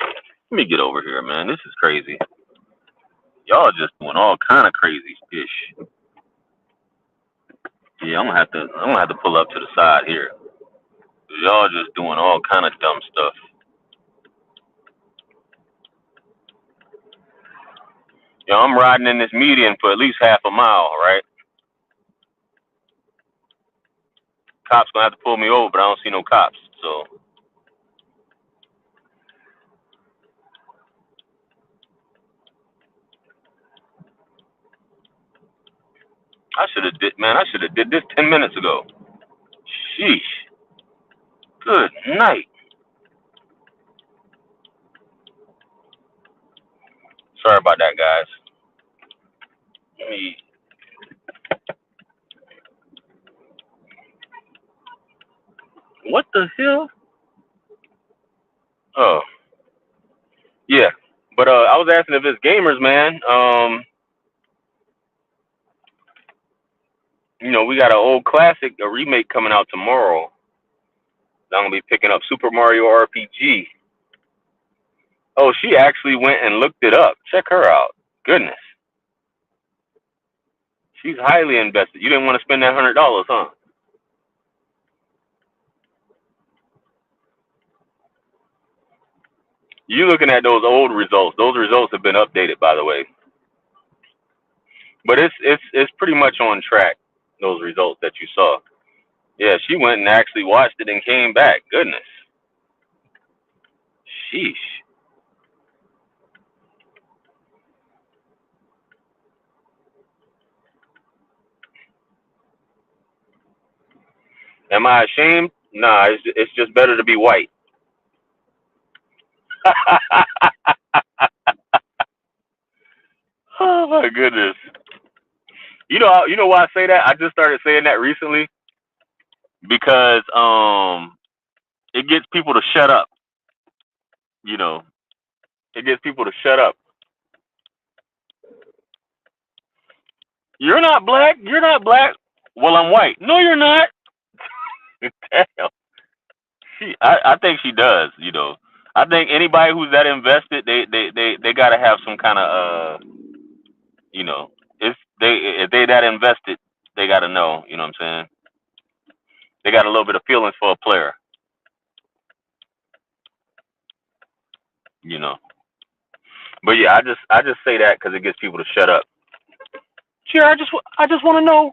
me get over here, man. This is crazy. Y'all just doing all kind of crazy fish. Yeah, I'm gonna have to pull up to the side here. Y'all just doing all kind of dumb stuff. I'm riding in this median for at least half a mile, right? Cops gonna have to pull me over, but I don't see no cops. So I should have did this 10 minutes ago. Sheesh. Good night. Sorry about that, guys. Let me. What the hell? Oh, yeah. But I was asking if it's gamers, man. We got an old classic, a remake coming out tomorrow. I'm gonna be picking up Super Mario RPG. Oh, she actually went and looked it up. Check her out. Goodness, she's highly invested. You didn't want to spend that $100, huh? You looking at those old results? Those results have been updated, by the way. But it's pretty much on track. Those results that you saw. Yeah, she went and actually watched it and came back. Goodness, sheesh. Am I ashamed? Nah, it's just better to be white. Oh my goodness. You know why I say that? I just started saying that recently because it gets people to shut up. You know, it gets people to shut up. You're not black. You're not black. Well, I'm white. No, you're not. Damn. I think she does. I think anybody who's that invested, they gotta have some kind of you know, if they that invested, they gotta know. You know what I'm saying? They got a little bit of feelings for a player. You know. But yeah, I just say that because it gets people to shut up. Sure, I just want to know.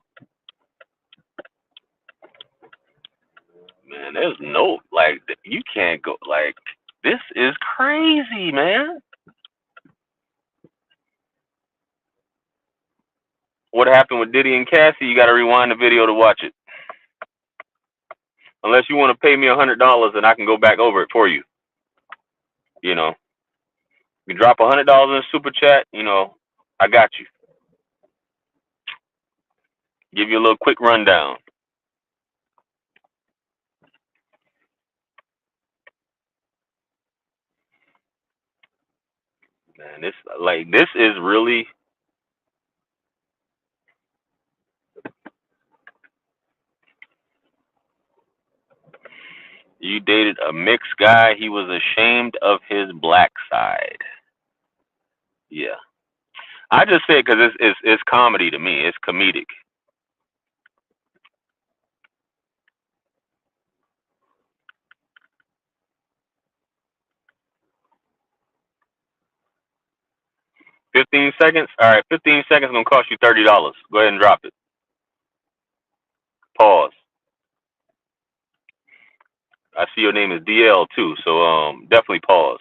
Man, there's no like you can't go like this is crazy, man. What happened with Diddy and Cassie? You got to rewind the video to watch it. Unless you want to pay me $100 and I can go back over it for you. You know, you drop $100 in a super chat. I got you. Give you a little quick rundown. Man, this is really. You dated a mixed guy. He was ashamed of his black side. Yeah, I just say it because it's comedy to me. It's comedic. 15 seconds? All right, 15 seconds gonna cost you $30. Go ahead and drop it. Pause. I see your name is DL too, so definitely pause.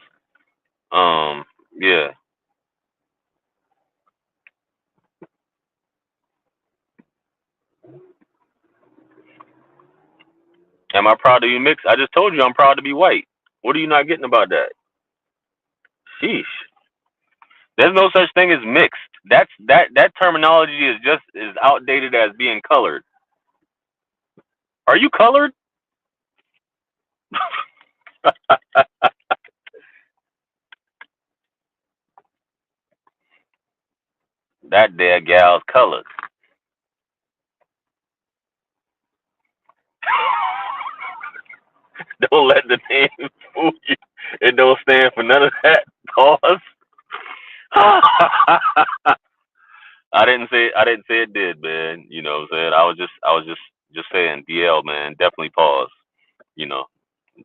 Yeah. Am I proud to be mixed? I just told you I'm proud to be white. What are you not getting about that? Sheesh. There's no such thing as mixed. That terminology is just as outdated as being colored. Are you colored? That there gal's colored. Don't let the name fool you. It don't stand for none of that. Pause. I didn't say it did, man. You know what I'm saying? I was just saying DL, man, definitely pause. You know.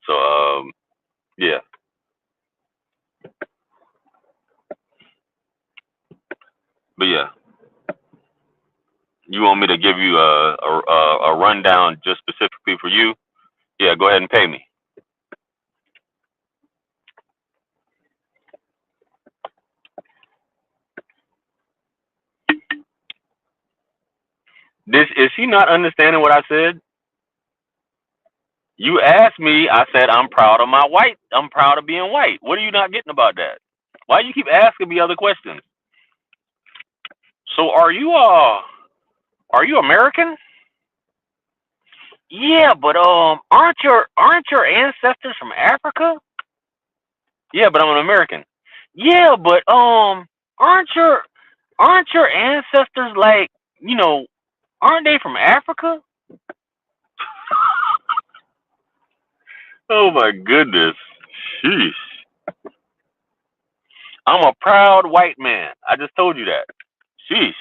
So yeah. But yeah. You want me to give you a rundown just specifically for you? Yeah, go ahead and pay me. This is she not understanding what I said? You asked me, I said I'm proud of my white. I'm proud of being white. What are you not getting about that? Why you keep asking me other questions? So are you American? Yeah, but aren't your ancestors from Africa? Yeah, but I'm an American. Yeah, but aren't your aren't your ancestors like, you know, aren't they from Africa? Oh my goodness. Sheesh. I'm a proud white man. I just told you that. Sheesh.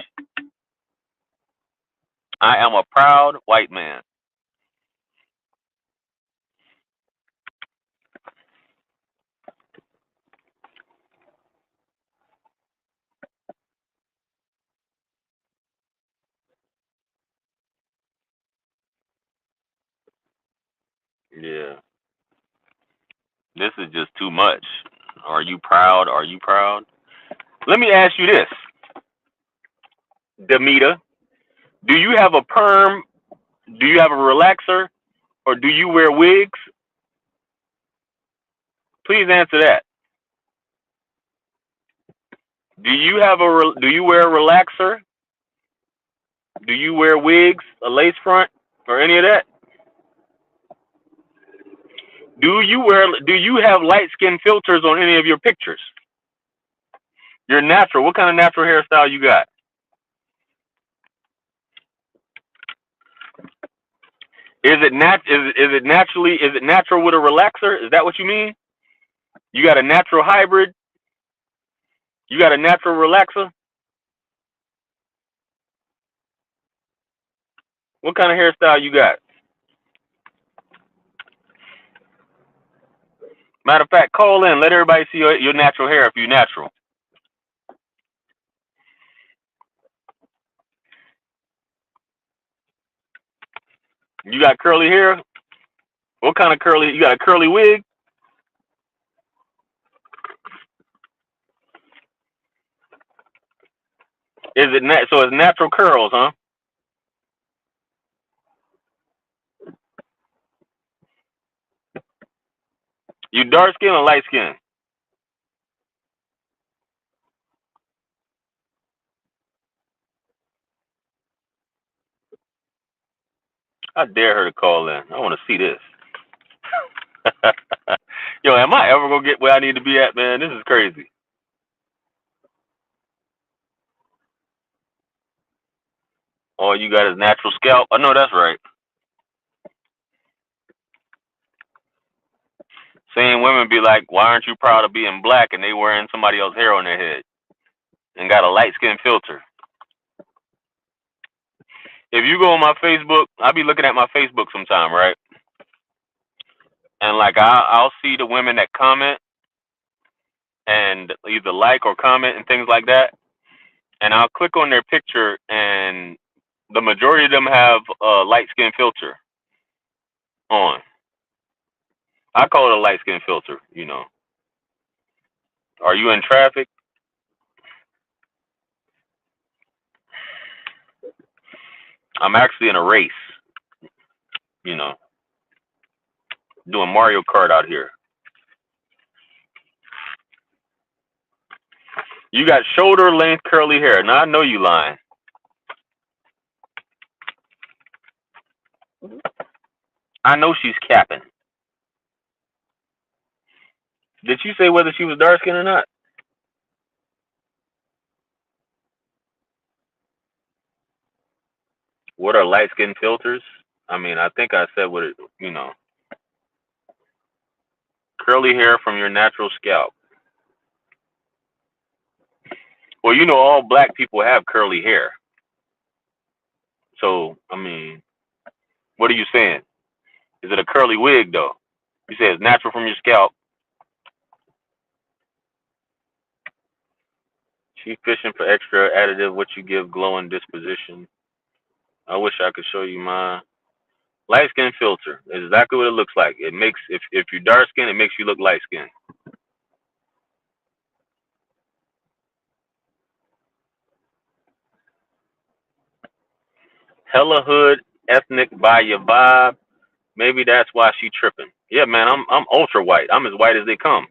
I am a proud white man. Yeah. This is just too much. Are you proud? Are you proud? Let me ask you this, Demita. Do you have a perm? Do you have a relaxer? Or do you wear wigs? Please answer that. Do you wear a relaxer? Do you wear wigs, a lace front, or any of that? Do you have light skin filters on any of your pictures? You're natural. What kind of natural hairstyle you got? Is it natural with a relaxer? Is that what you mean? You got a natural hybrid? You got a natural relaxer? What kind of hairstyle you got? Matter of fact, call in. Let everybody see your natural hair if you're natural. You got curly hair? What kind of curly? You got a curly wig? So it's natural curls, huh? You dark skin or light skin? I dare her to call in. I want to see this. Yo, am I ever gonna get where I need to be at, man? This is crazy. All you got is natural scalp. I know that's right. Seeing women be like, "Why aren't you proud of being black?" and they wearing somebody else's hair on their head and got a light skin filter. If you go on my Facebook, I be looking at my Facebook sometime, right? And like I'll see the women that comment and either like or comment and things like that. and I'll click on their picture, and the majority of them have a light skin filter on. I call it a light skin filter. Are you in traffic? I'm actually in a race. You know, doing Mario Kart out here. You got shoulder length curly hair. Now I know you lying. I know she's capping. Did you say whether she was dark skinned or not? What are light skin filters? I mean, I think I said what it. Curly hair from your natural scalp. Well, all black people have curly hair. So, I mean, what are you saying? Is it a curly wig, though? You say it's natural from your scalp. She fishing for extra additive. What you give glowing disposition. I wish I could show you mine. Light skin filter is exactly what it looks like. It makes if you're dark skin, it makes you look light skin. Hella hood, ethnic by your vibe. Maybe that's why she tripping. Yeah, man, I'm ultra white. I'm as white as they come.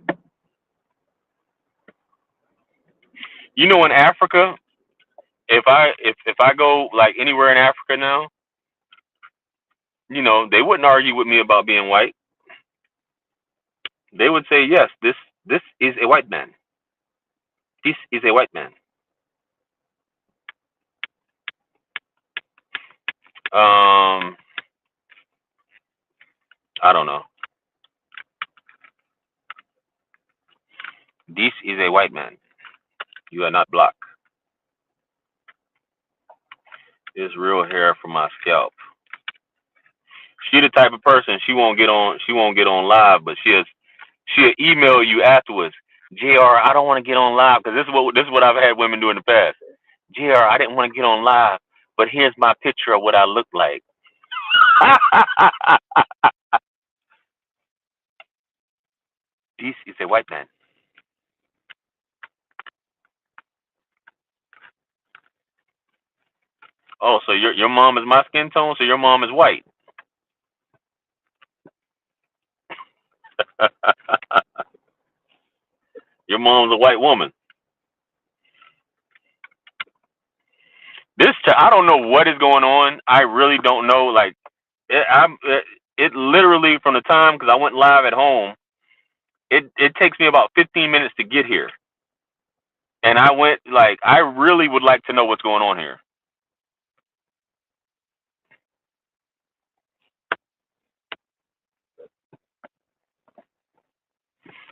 In Africa, if I go like anywhere in Africa now, they wouldn't argue with me about being white. They would say, yes, this is a white man. This is a white man. I don't know. This is a white man. You are not black. It's real hair from my scalp. She the type of person she won't get on. She won't get on live, but she'll email you afterwards. Jr. I don't want to get on live because this is what I've had women do in the past. Jr. I didn't want to get on live, but here's my picture of what I look like. This is a white man. Oh, so your mom is my skin tone, so your mom is white. Your mom's a white woman. I don't know what is going on. I really don't know. Like, it literally from the time because I went live at home. It takes me about 15 minutes to get here, and I went like I really would like to know what's going on here.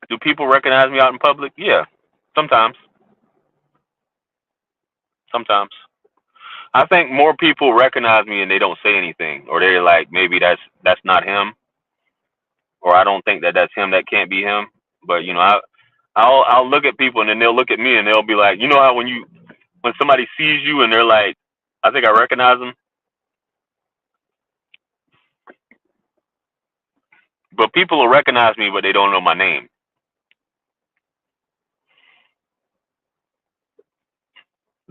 Do people recognize me out in public? Yeah, sometimes. Sometimes. I think more people recognize me and they don't say anything, or they're like, maybe that's not him, or I don't think that that's him. That can't be him. But I'll look at people and then they'll look at me and they'll be like, how when somebody sees you and they're like, I think I recognize them. But people will recognize me, but they don't know my name.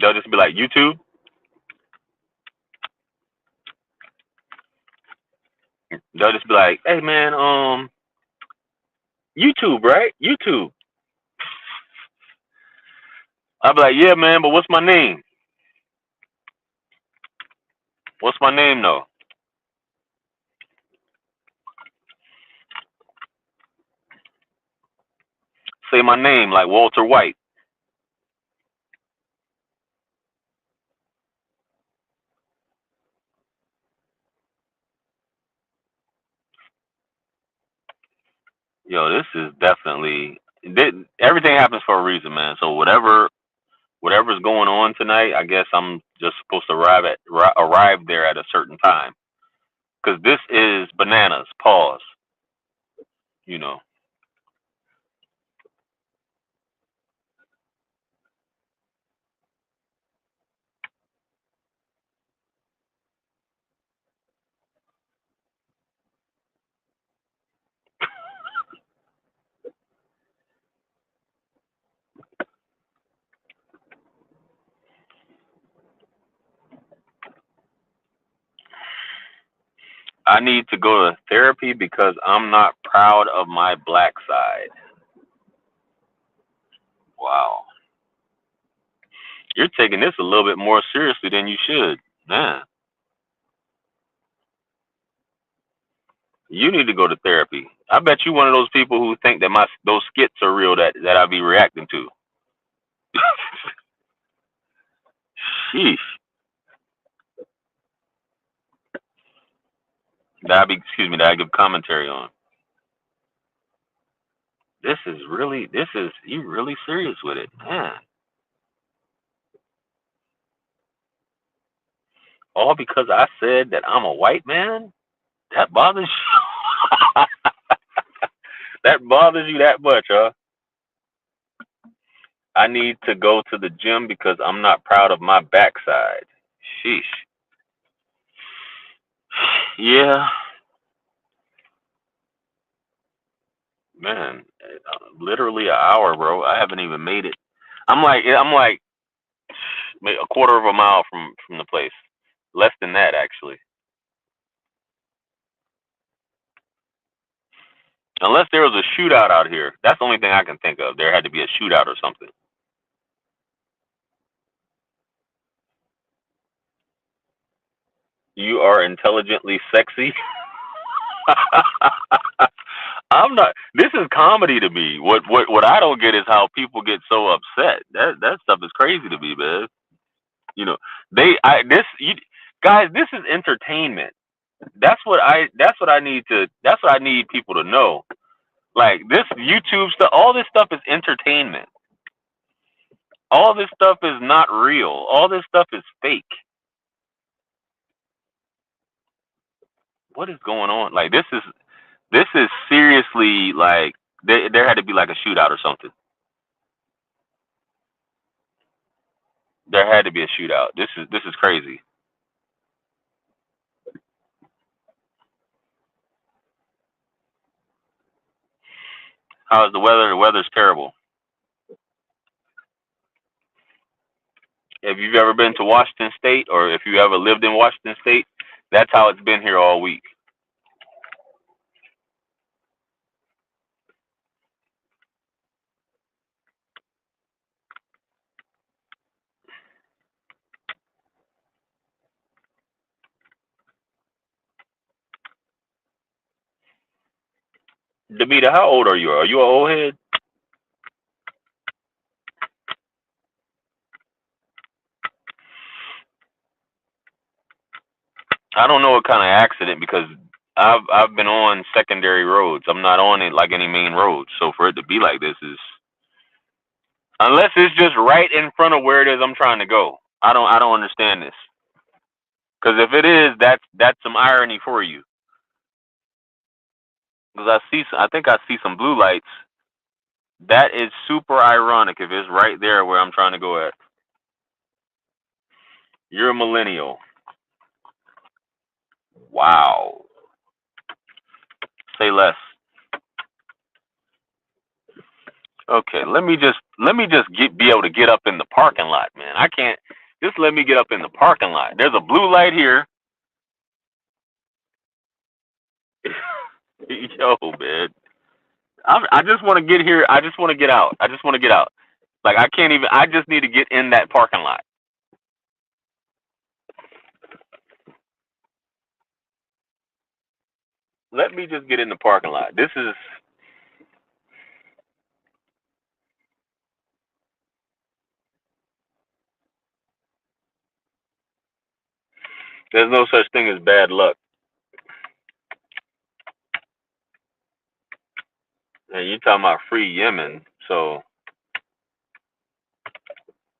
They'll just be like, YouTube. They'll just be like, hey man, YouTube, right? YouTube. I'll be like, yeah man, but what's my name? What's my name though? Say my name like Walter White. Yo, this is definitely everything happens for a reason, man. So whatever's going on tonight, I guess I'm just supposed to arrive there at a certain time because this is bananas. Pause. You know. I need to go to therapy because I'm not proud of my black side. Wow. You're taking this a little bit more seriously than you should. Man, you need to go to therapy. I bet you one of those people who think that those skits are real that I be reacting to. Sheesh. That I give commentary on. You really serious with it, man. All because I said that I'm a white man? That bothers you? That bothers you that much, huh? I need to go to the gym because I'm not proud of my backside. Sheesh. Yeah, man. Literally an hour, bro. I haven't even made it. I'm like a quarter of a mile from the place. Less than that, actually. Unless there was a shootout out here. That's the only thing I can think of. There had to be a shootout or something. You are intelligently sexy. I'm not. This is comedy to me. What I don't get is how people get so upset. That stuff is crazy to me, man. You know, they I this you guys. This is entertainment. That's what I need people to know. Like this YouTube stuff. All this stuff is entertainment. All this stuff is not real. All this stuff is fake. What is going on? Like this is seriously like there had to be like a shootout or something. There had to be a shootout. This is crazy. How's the weather? The weather's terrible. If you've ever been to Washington State or if you ever lived in Washington State, that's how it's been here all week. Demita, how old are you? Are you an old head? I don't know what kind of accident because I've been on secondary roads. I'm not on it like any main roads. So for it to be like this is unless it's just right in front of where it is I'm trying to go. I don't understand this. Because if it is, that's some irony for you. Because I think I see some blue lights. That is super ironic if it's right there where I'm trying to go at. You're a millennial. Wow. Say less. Okay, let me just be able to get up in the parking lot, man. I can't just let me get up in the parking lot. There's a blue light here. Yo, man. I just want to get here. I just want to get out. I just want to get out. Like I can't even. I just need to get in that parking lot. Let me just get in the parking lot. This is. There's no such thing as bad luck. And you're talking about free Yemen. So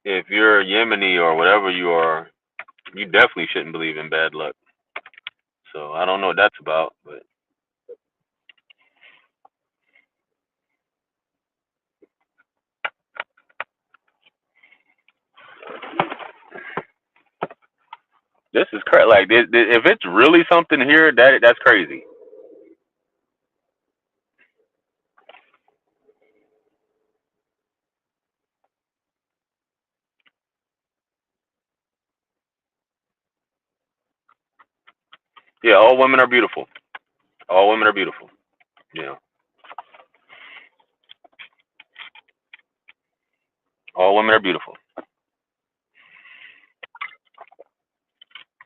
if you're Yemeni or whatever you are, you definitely shouldn't believe in bad luck. So I don't know what that's about, but this is crazy. Like if it's really something here, that's crazy. Yeah, all women are beautiful. All women are beautiful. Yeah. All women are beautiful.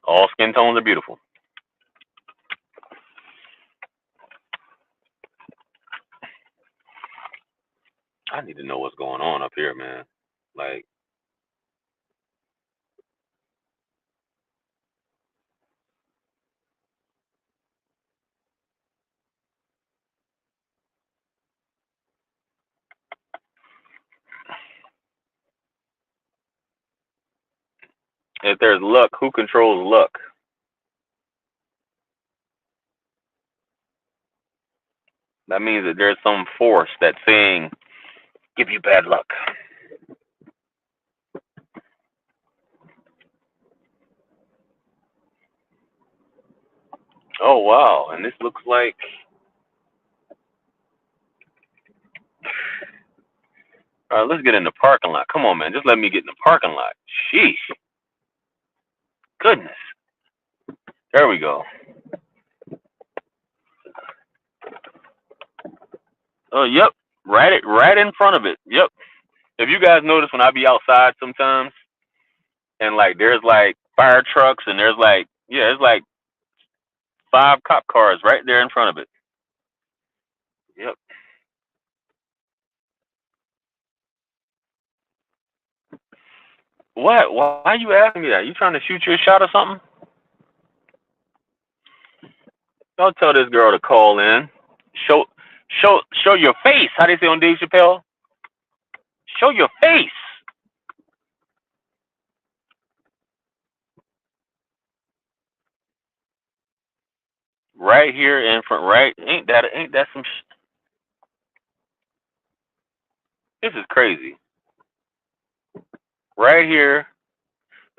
All skin tones are beautiful. I need to know what's going on up here, man. Like, if there's luck, who controls luck? That means that there's some force that's saying, give you bad luck. Oh, wow. And this looks like. All right, let's get in the parking lot. Come on, man. Just let me get in the parking lot. Sheesh. Goodness. There we go. Oh, yep. Right in front of it. Yep. If you guys notice when I be outside sometimes and like there's like fire trucks and there's like there's like 5 cop cars right there in front of it. Yep. What? Why are you asking me that? You trying to shoot you a shot or something? Don't tell this girl to call in. Show show your face. How they say on Dave Chappelle? Show your face. Right here in front. Right? Ain't that some? This is crazy. Right here.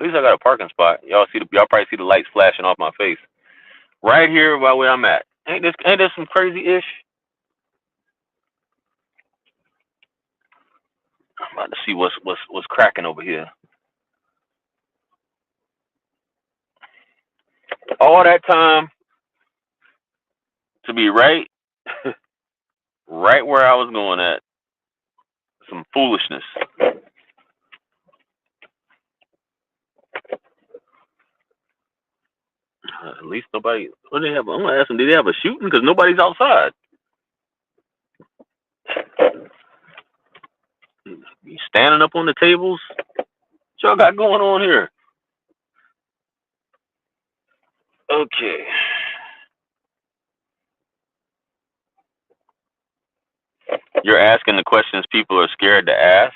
At least I got a parking spot. Y'all probably see the lights flashing off my face. Right here, by where I'm at. Ain't this some crazy ish? I'm about to see what's cracking over here. All that time to be right, right where I was going at. Some foolishness. At least nobody. What do they have? I'm gonna ask them. Did they have a shooting? Because nobody's outside. You standing up on the tables. What y'all got going on here? Okay. You're asking the questions people are scared to ask.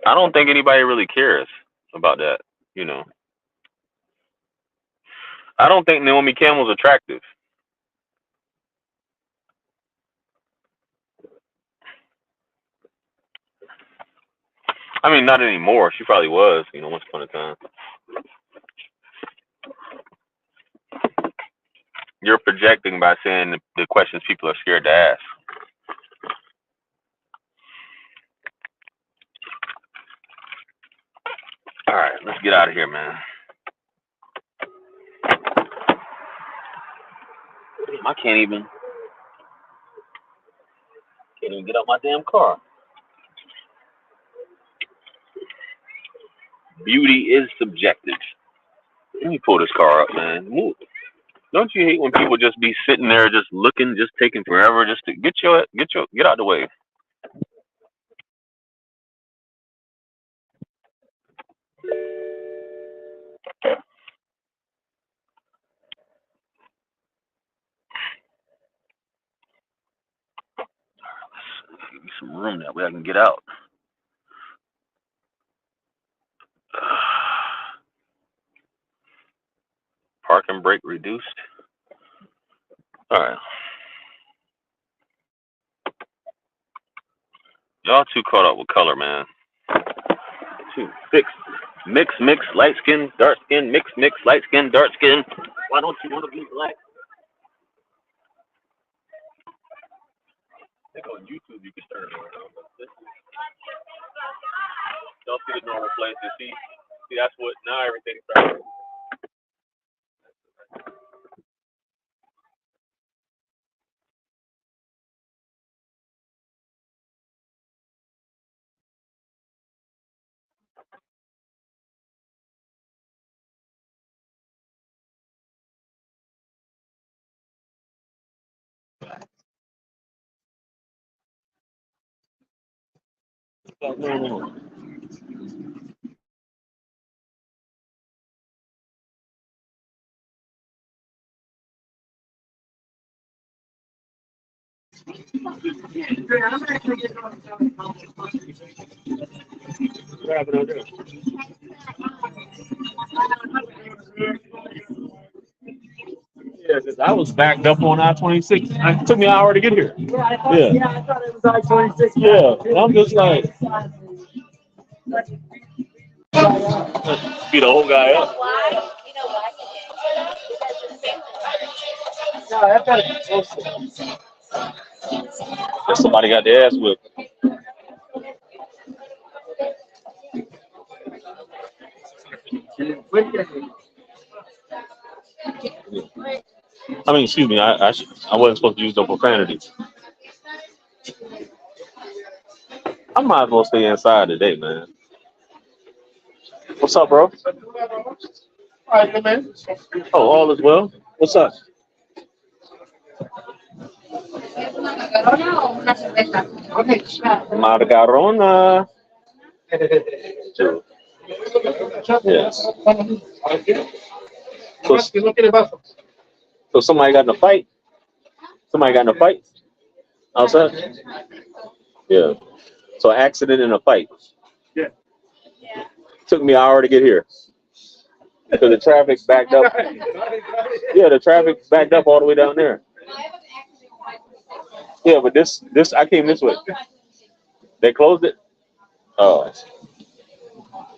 I don't think anybody really cares about that. You know. I don't think Naomi Campbell's attractive. I mean, not anymore. She probably was, once upon a time. You're projecting by saying the questions people are scared to ask. All right, let's get out of here, man. I can't even get out my damn car. Beauty is subjective. Let me pull this car up, man. Move. Don't you hate when people just be sitting there, just looking, just taking forever, just to get out the way? Let's give me some room that way I can get out. Parking brake reduced. All right. Y'all too caught up with color, man. Too fixed. Mix, light skin, dark skin, mix, light skin, dark skin. Why don't you want to be black? I think on YouTube you can turn it around. Y'all see the normal places. See, that's what now everything's starting. No. Yeah, 'cause I was backed up on I-26. It took me an hour to get here. Yeah. I thought it was I-26. Yeah, and I'm just like, beat the whole guy up. Somebody got their ass whipped. I mean, excuse me, I wasn't supposed to use no profanity. I might as well stay inside today, man. What's up, bro? All right, good man. Oh, all is well. What's up? Margarona. Yes. So somebody got in a fight? Somebody got in a fight outside? Yeah. So accident in a fight. Yeah. Took me an hour to get here. Because the traffic backed up. Yeah, the traffic backed up all the way down there. Yeah, but this I came this way. They closed it? Oh.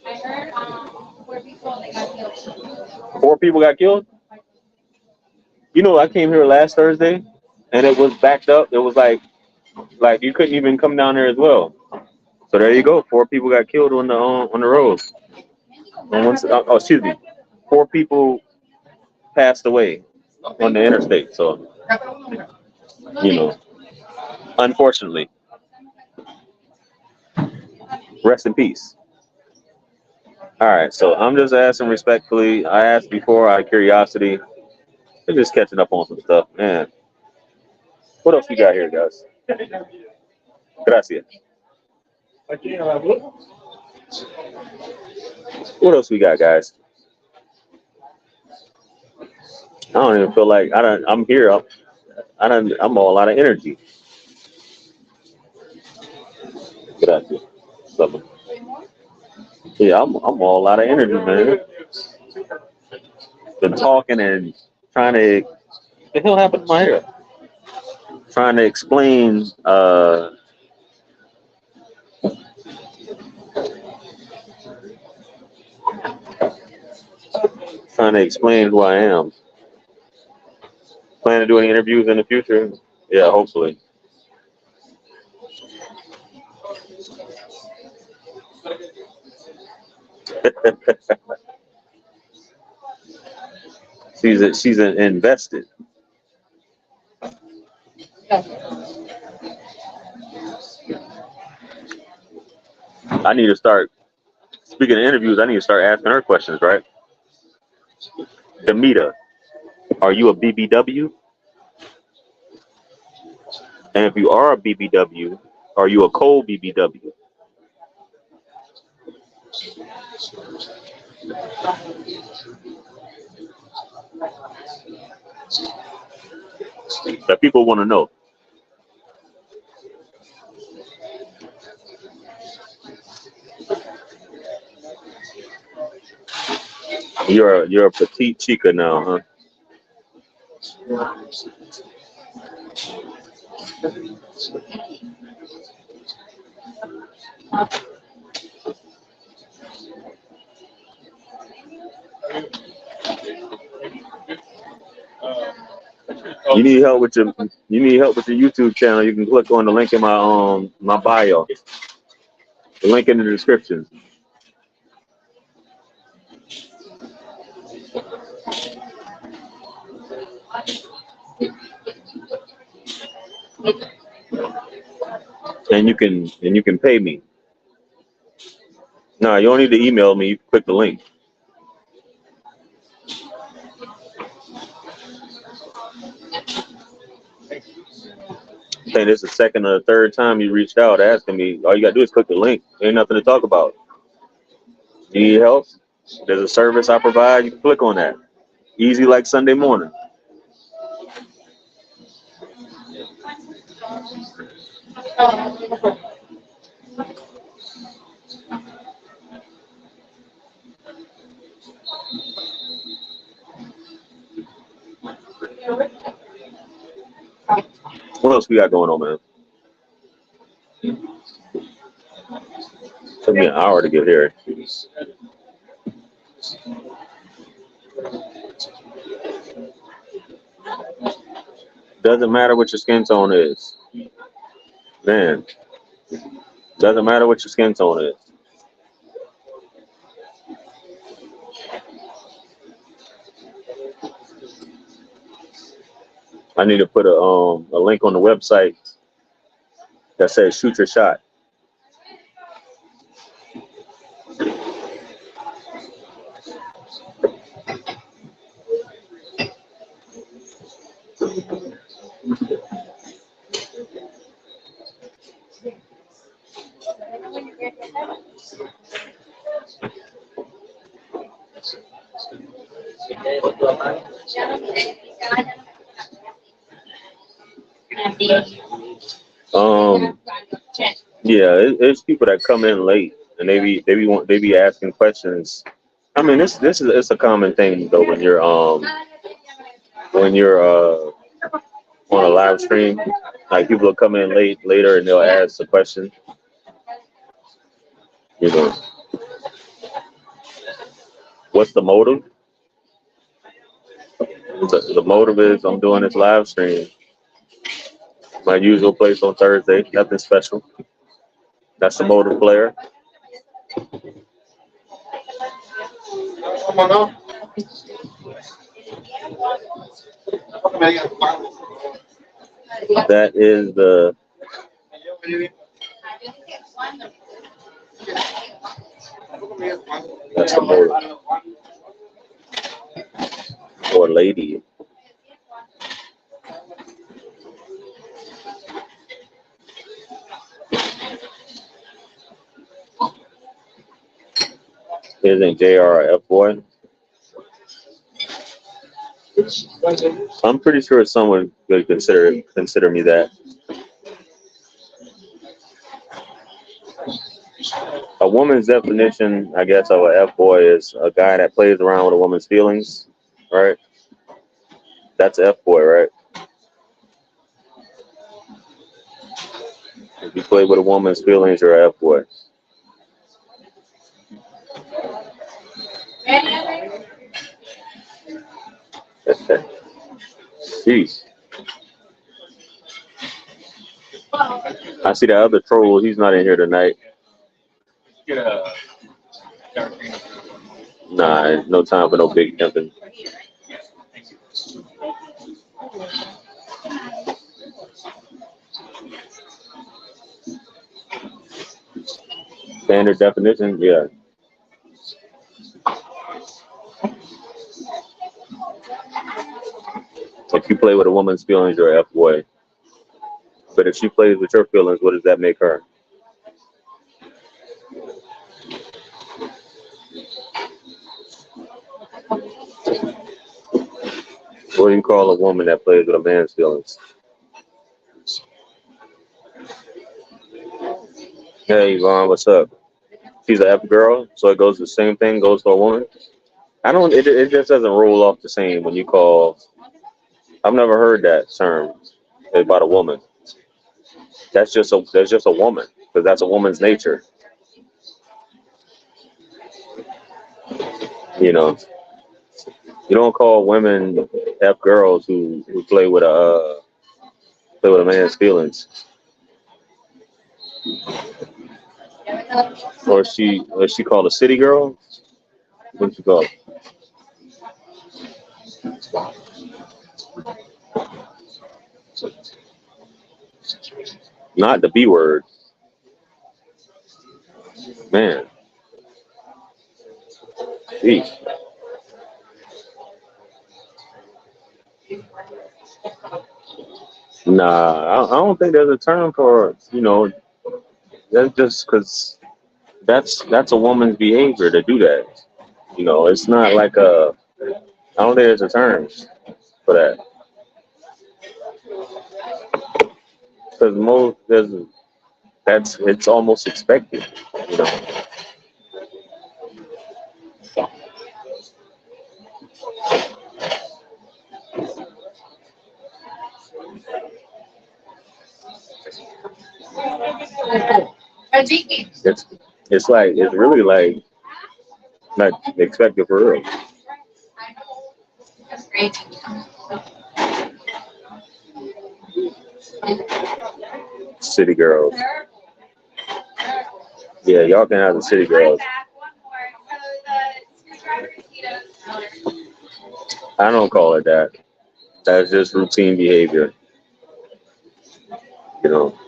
I heard 4 people got killed? You know, I came here last Thursday and it was backed up. It was like you couldn't even come down there as well. So there you go. 4 people got killed on the road. Oh, excuse me. 4 people passed away on the interstate. So, you know, unfortunately, rest in peace. All right. So I'm just asking respectfully. I asked before out of curiosity. They're just catching up on some stuff, man. What else we got here, guys? Gracias. What else we got, guys? I don't even feel like I'm here. I'm all out of energy. Gracias. So, yeah, I'm all out of energy, man. Been talking and trying to. What the hell happened to my hair? Trying to explain. Trying to explain who I am. Plan to do any interviews in the future? Yeah, hopefully. She's invested. I need to start speaking of interviews. I need to start asking her questions, right? Demita, are you a BBW? And if you are a BBW, are you a cold BBW? That people want to know. You're a petite chica now, huh? You need help with your YouTube channel. You can click on the link in my bio. The link in the description. And you can pay me. No, you don't need to email me. You can click the link. think this is the second or the third time you reached out asking me. All you gotta do is click the link. Ain't nothing to talk about. Need help? There's a service I provide. You can click on that. Easy like Sunday morning. What else we got going on, man? Took me an hour to get here. Doesn't matter what your skin tone is. Man, doesn't matter what your skin tone is. I need to put a link on the website that says shoot your shot. Yeah, it's people that come in late and they be asking questions. I mean, this is it's a common thing though when you're on a live stream, like people will come in later and they'll ask a question. You know, what's the motive? The motive is I'm doing this live stream. My usual place on Thursday, nothing special. That's the motive player. That is that's the motive. Or lady. Isn't JR a F boy? I'm pretty sure someone would consider me that. A woman's definition, I guess, of a F boy is a guy that plays around with a woman's feelings, right? That's a F boy, right? If you play with a woman's feelings, you're a F boy. Jeez. I see that other troll. He's not in here tonight. Nah, no time for no big pimping. Standard definition, yeah. If you play with a woman's feelings, you're a F boy. But if she plays with your feelings, what does that make her? What do you call a woman that plays with a man's feelings? Hey, Yvonne, what's up? She's an F girl, so it goes the same thing goes for a woman. I don't. It just doesn't roll off the same when you call. I've never heard that term about a woman. That's just a woman because that's a woman's nature. You know, you don't call women F girls who play with a man's feelings. Or she called a city girl. What's she called? Not the B word, man. Geez. Nah, I don't think there's a term for, that's just because that's a woman's behavior to do that. It's not like I don't think there's a term for that. Because it's almost expected, you know. It's it's really like expected for real. City girls. Yeah, y'all can have the city girls. I don't call it that. That's just routine behavior. You know,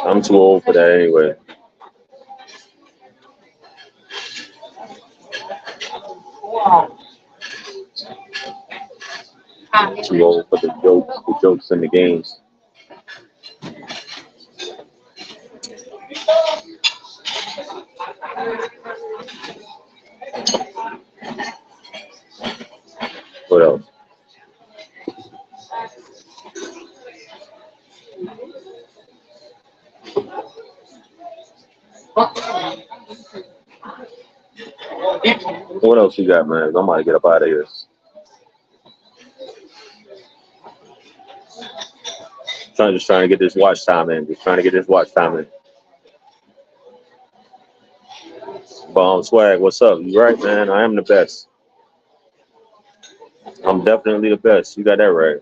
I'm too old for that anyway. Too old for the jokes and the games. What else? What else you got, man? I'm about to get up out of here. Trying to get this watch time in. Just trying to get this watch time in. Bomb swag, what's up? You right, man? I am the best. I'm definitely the best. You got that right.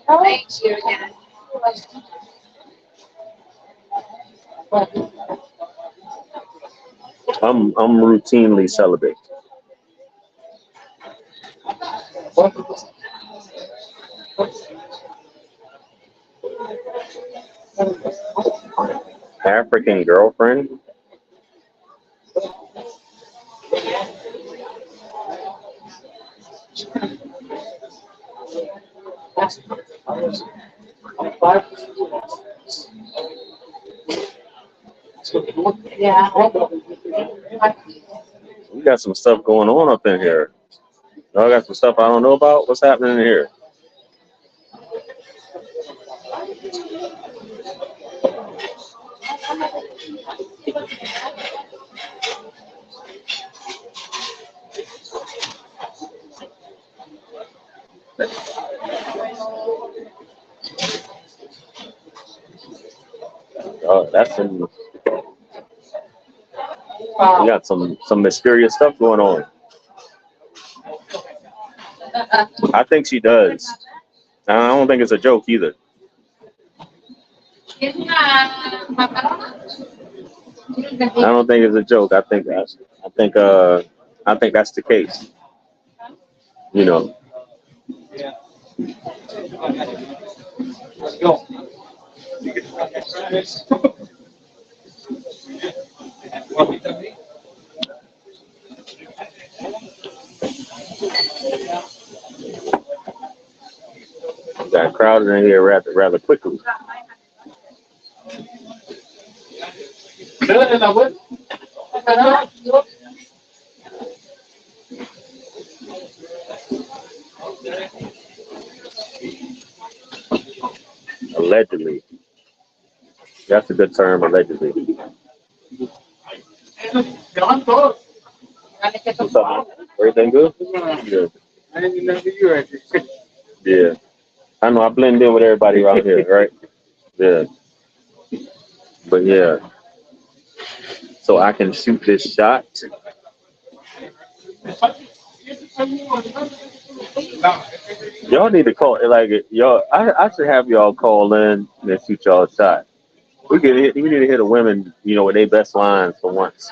Thank you again. I'm routinely celibate. African girlfriend? Yeah. We got some stuff going on up in here. Y'all got some stuff I don't know about? What's happening in here? That's some. We got some mysterious stuff going on. I think she does. I don't think it's a joke either. I don't think it's a joke. I think that's the case. You know. Got crowded in here rather quickly. Allegedly. That's a good term, allegedly. What's up, man? Everything good? Good. Yeah. I know I blend in with everybody around here, right? Yeah. But yeah. So I can shoot this shot. Y'all need to call it like y'all. I should have y'all call in and shoot y'all a shot. We need to hit the women, with their best lines for once.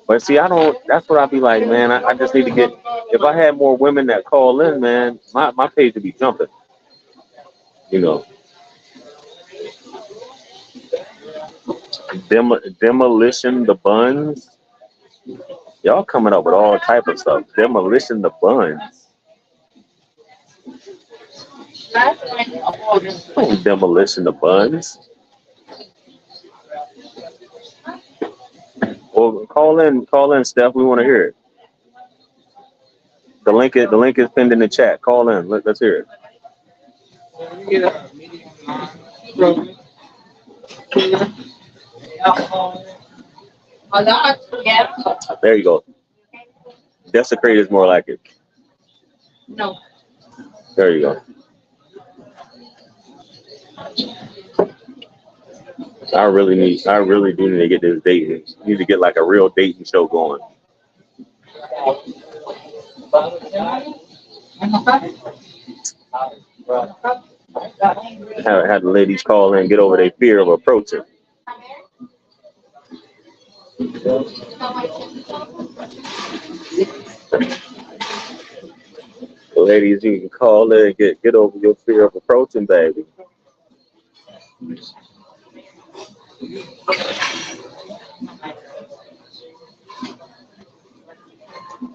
But see, I don't. That's what I be like, man. I just need to get. If I had more women that call in, man, my page would be jumping. You know. Demolition the buns. Y'all coming up with all type of stuff. Demolition the buns. Demolition the buns. Well, call in, Steph. We want to hear it. The link is pinned in the chat. Call in. Let's hear it. There you go. Desecrate is more like it. No. There you go. I really do need to get this dating. Need to get like a real dating show going. Have the ladies call in, get over their fear of approaching. Ladies, you can call in and get over your fear of approaching, baby.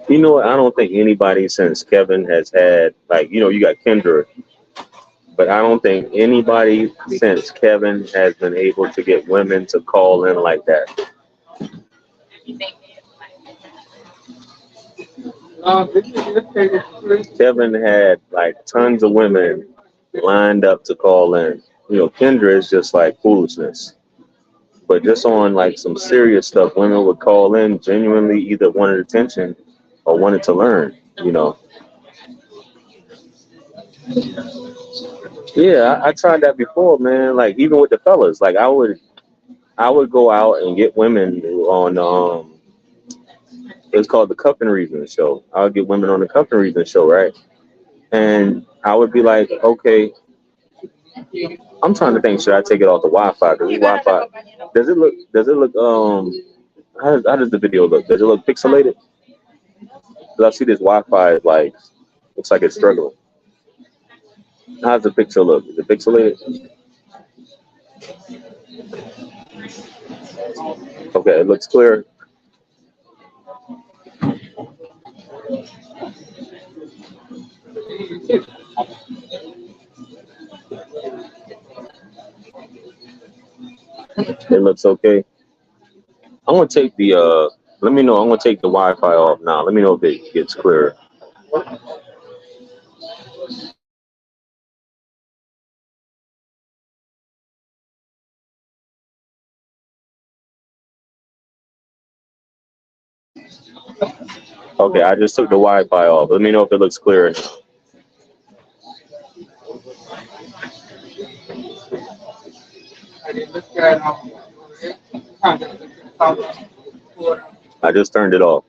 You know what? I don't think anybody since Kevin has had, like, you got Kendra, but I don't think anybody since Kevin has been able to get women to call in like that. Kevin had like tons of women lined up to call in. Kendra is just like foolishness. But just on like some serious stuff, women would call in genuinely either wanted attention or wanted to learn, Yeah, I tried that before, man. Like even with the fellas, like I would go out and get women on it's called the Cuffing Reason Show. I would get women on the Cuffing Reason Show, right? And I would be like, okay, I'm trying to think, should I take it off the Wi-Fi? Because Wi-Fi, does it look how does the video look? Does it look pixelated? Because I see this Wi-Fi is like, looks like it's struggling. How's the picture look? Is it pixelated? Okay, it looks clear. It looks okay. I'm gonna take the let me know. I'm gonna take the Wi-Fi off now. Let me know if it gets clearer. Okay, I just took the Wi-Fi off. Let me know if it looks clearer. I just turned it off.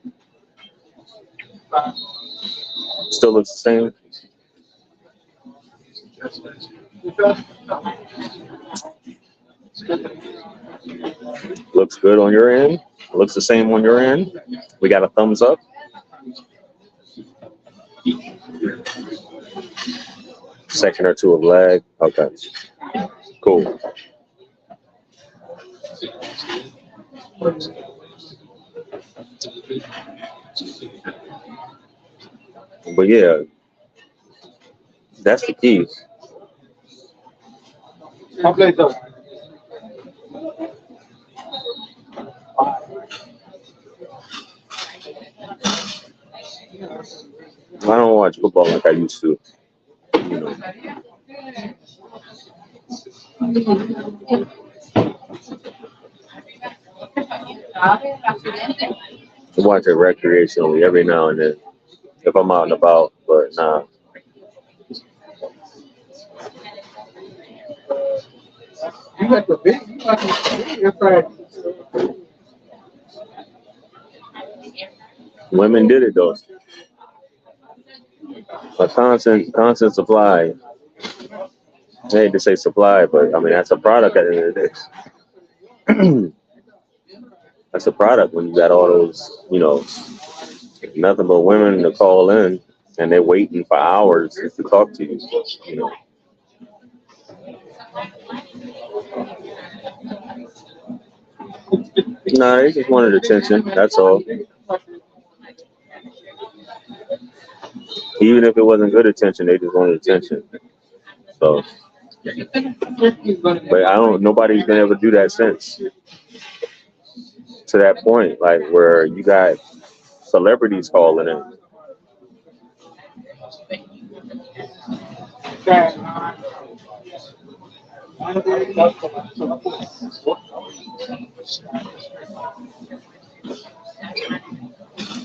Still looks the same. Looks good on your end. Looks the same on your end. We got a thumbs up. Second or two of lag. Okay. Cool. But yeah, that's the key. I don't watch football like I used to. I watch it recreationally every now and then if I'm out and about, but nah. Women did it though. A constant supply. I hate to say supply, but I mean that's a product at the end of the day. That's a product when you got all those, nothing but women to call in and they're waiting for hours to talk to you, Nah, they just wanted attention. That's all. Even if it wasn't good attention, they just wanted attention. So, but I don't. Nobody's been able to do that since to that point, like where you got celebrities calling in.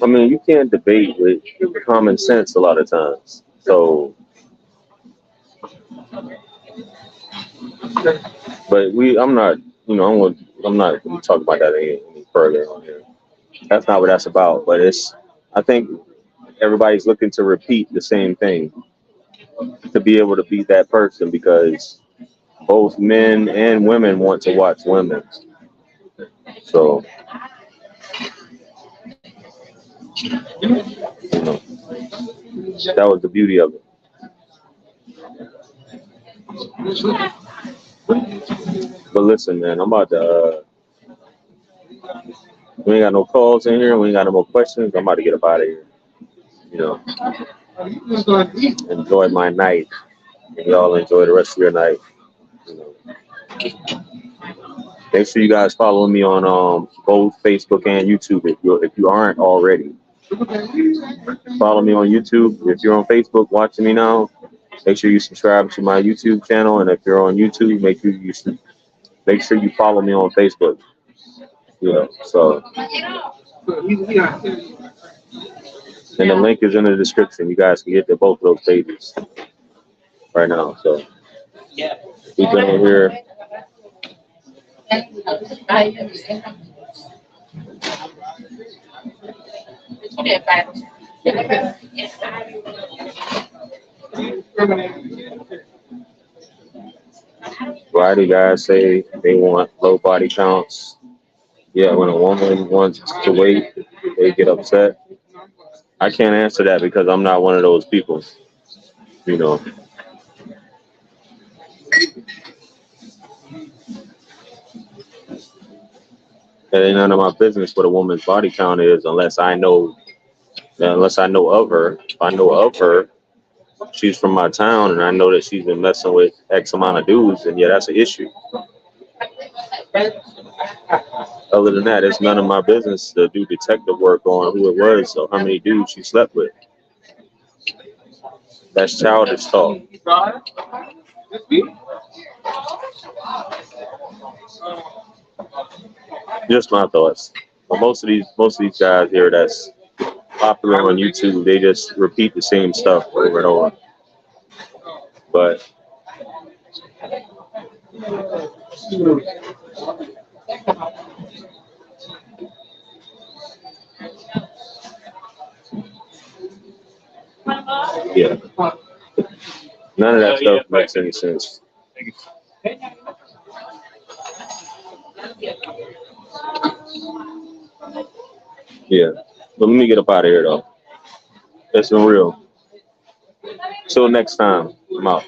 I mean, you can't debate with common sense a lot of times. So, but I'm not, I'm not going to talk about that any further on here. That's not what that's about. But I think everybody's looking to repeat the same thing to be able to beat that person because both men and women want to watch women. So, you know, that was the beauty of it. But listen, man, I'm about to. We ain't got no calls in here. We ain't got no more questions. I'm about to get up out of here. You know, enjoy my night, and y'all enjoy the rest of your night. You know. Make sure you guys follow me on both Facebook and YouTube if you aren't already. Follow me on YouTube. If you're on Facebook watching me now, make sure you subscribe to my YouTube channel. And if you're on YouTube, make sure you follow me on Facebook. You know, so and the link is in the description. You guys can get to both of those pages right now. So we've been over here. Why do guys say they want low body counts? Yeah, when a woman wants to wait, they get upset. I can't answer that because I'm not one of those people. You know, it ain't none of my business what a woman's body count is unless I know of her. If I know of her, she's from my town, and I know that she's been messing with X amount of dudes, and yeah, that's an issue. Other than that, it's none of my business to do detective work on who it was or how many dudes she slept with. That's childish talk. Just my thoughts. But most of these guys here that's popular on YouTube, they just repeat the same stuff over and over. But yeah, none of that stuff makes any sense. Yeah, but let me get up out of here though. It's been real. Till next time, I'm out.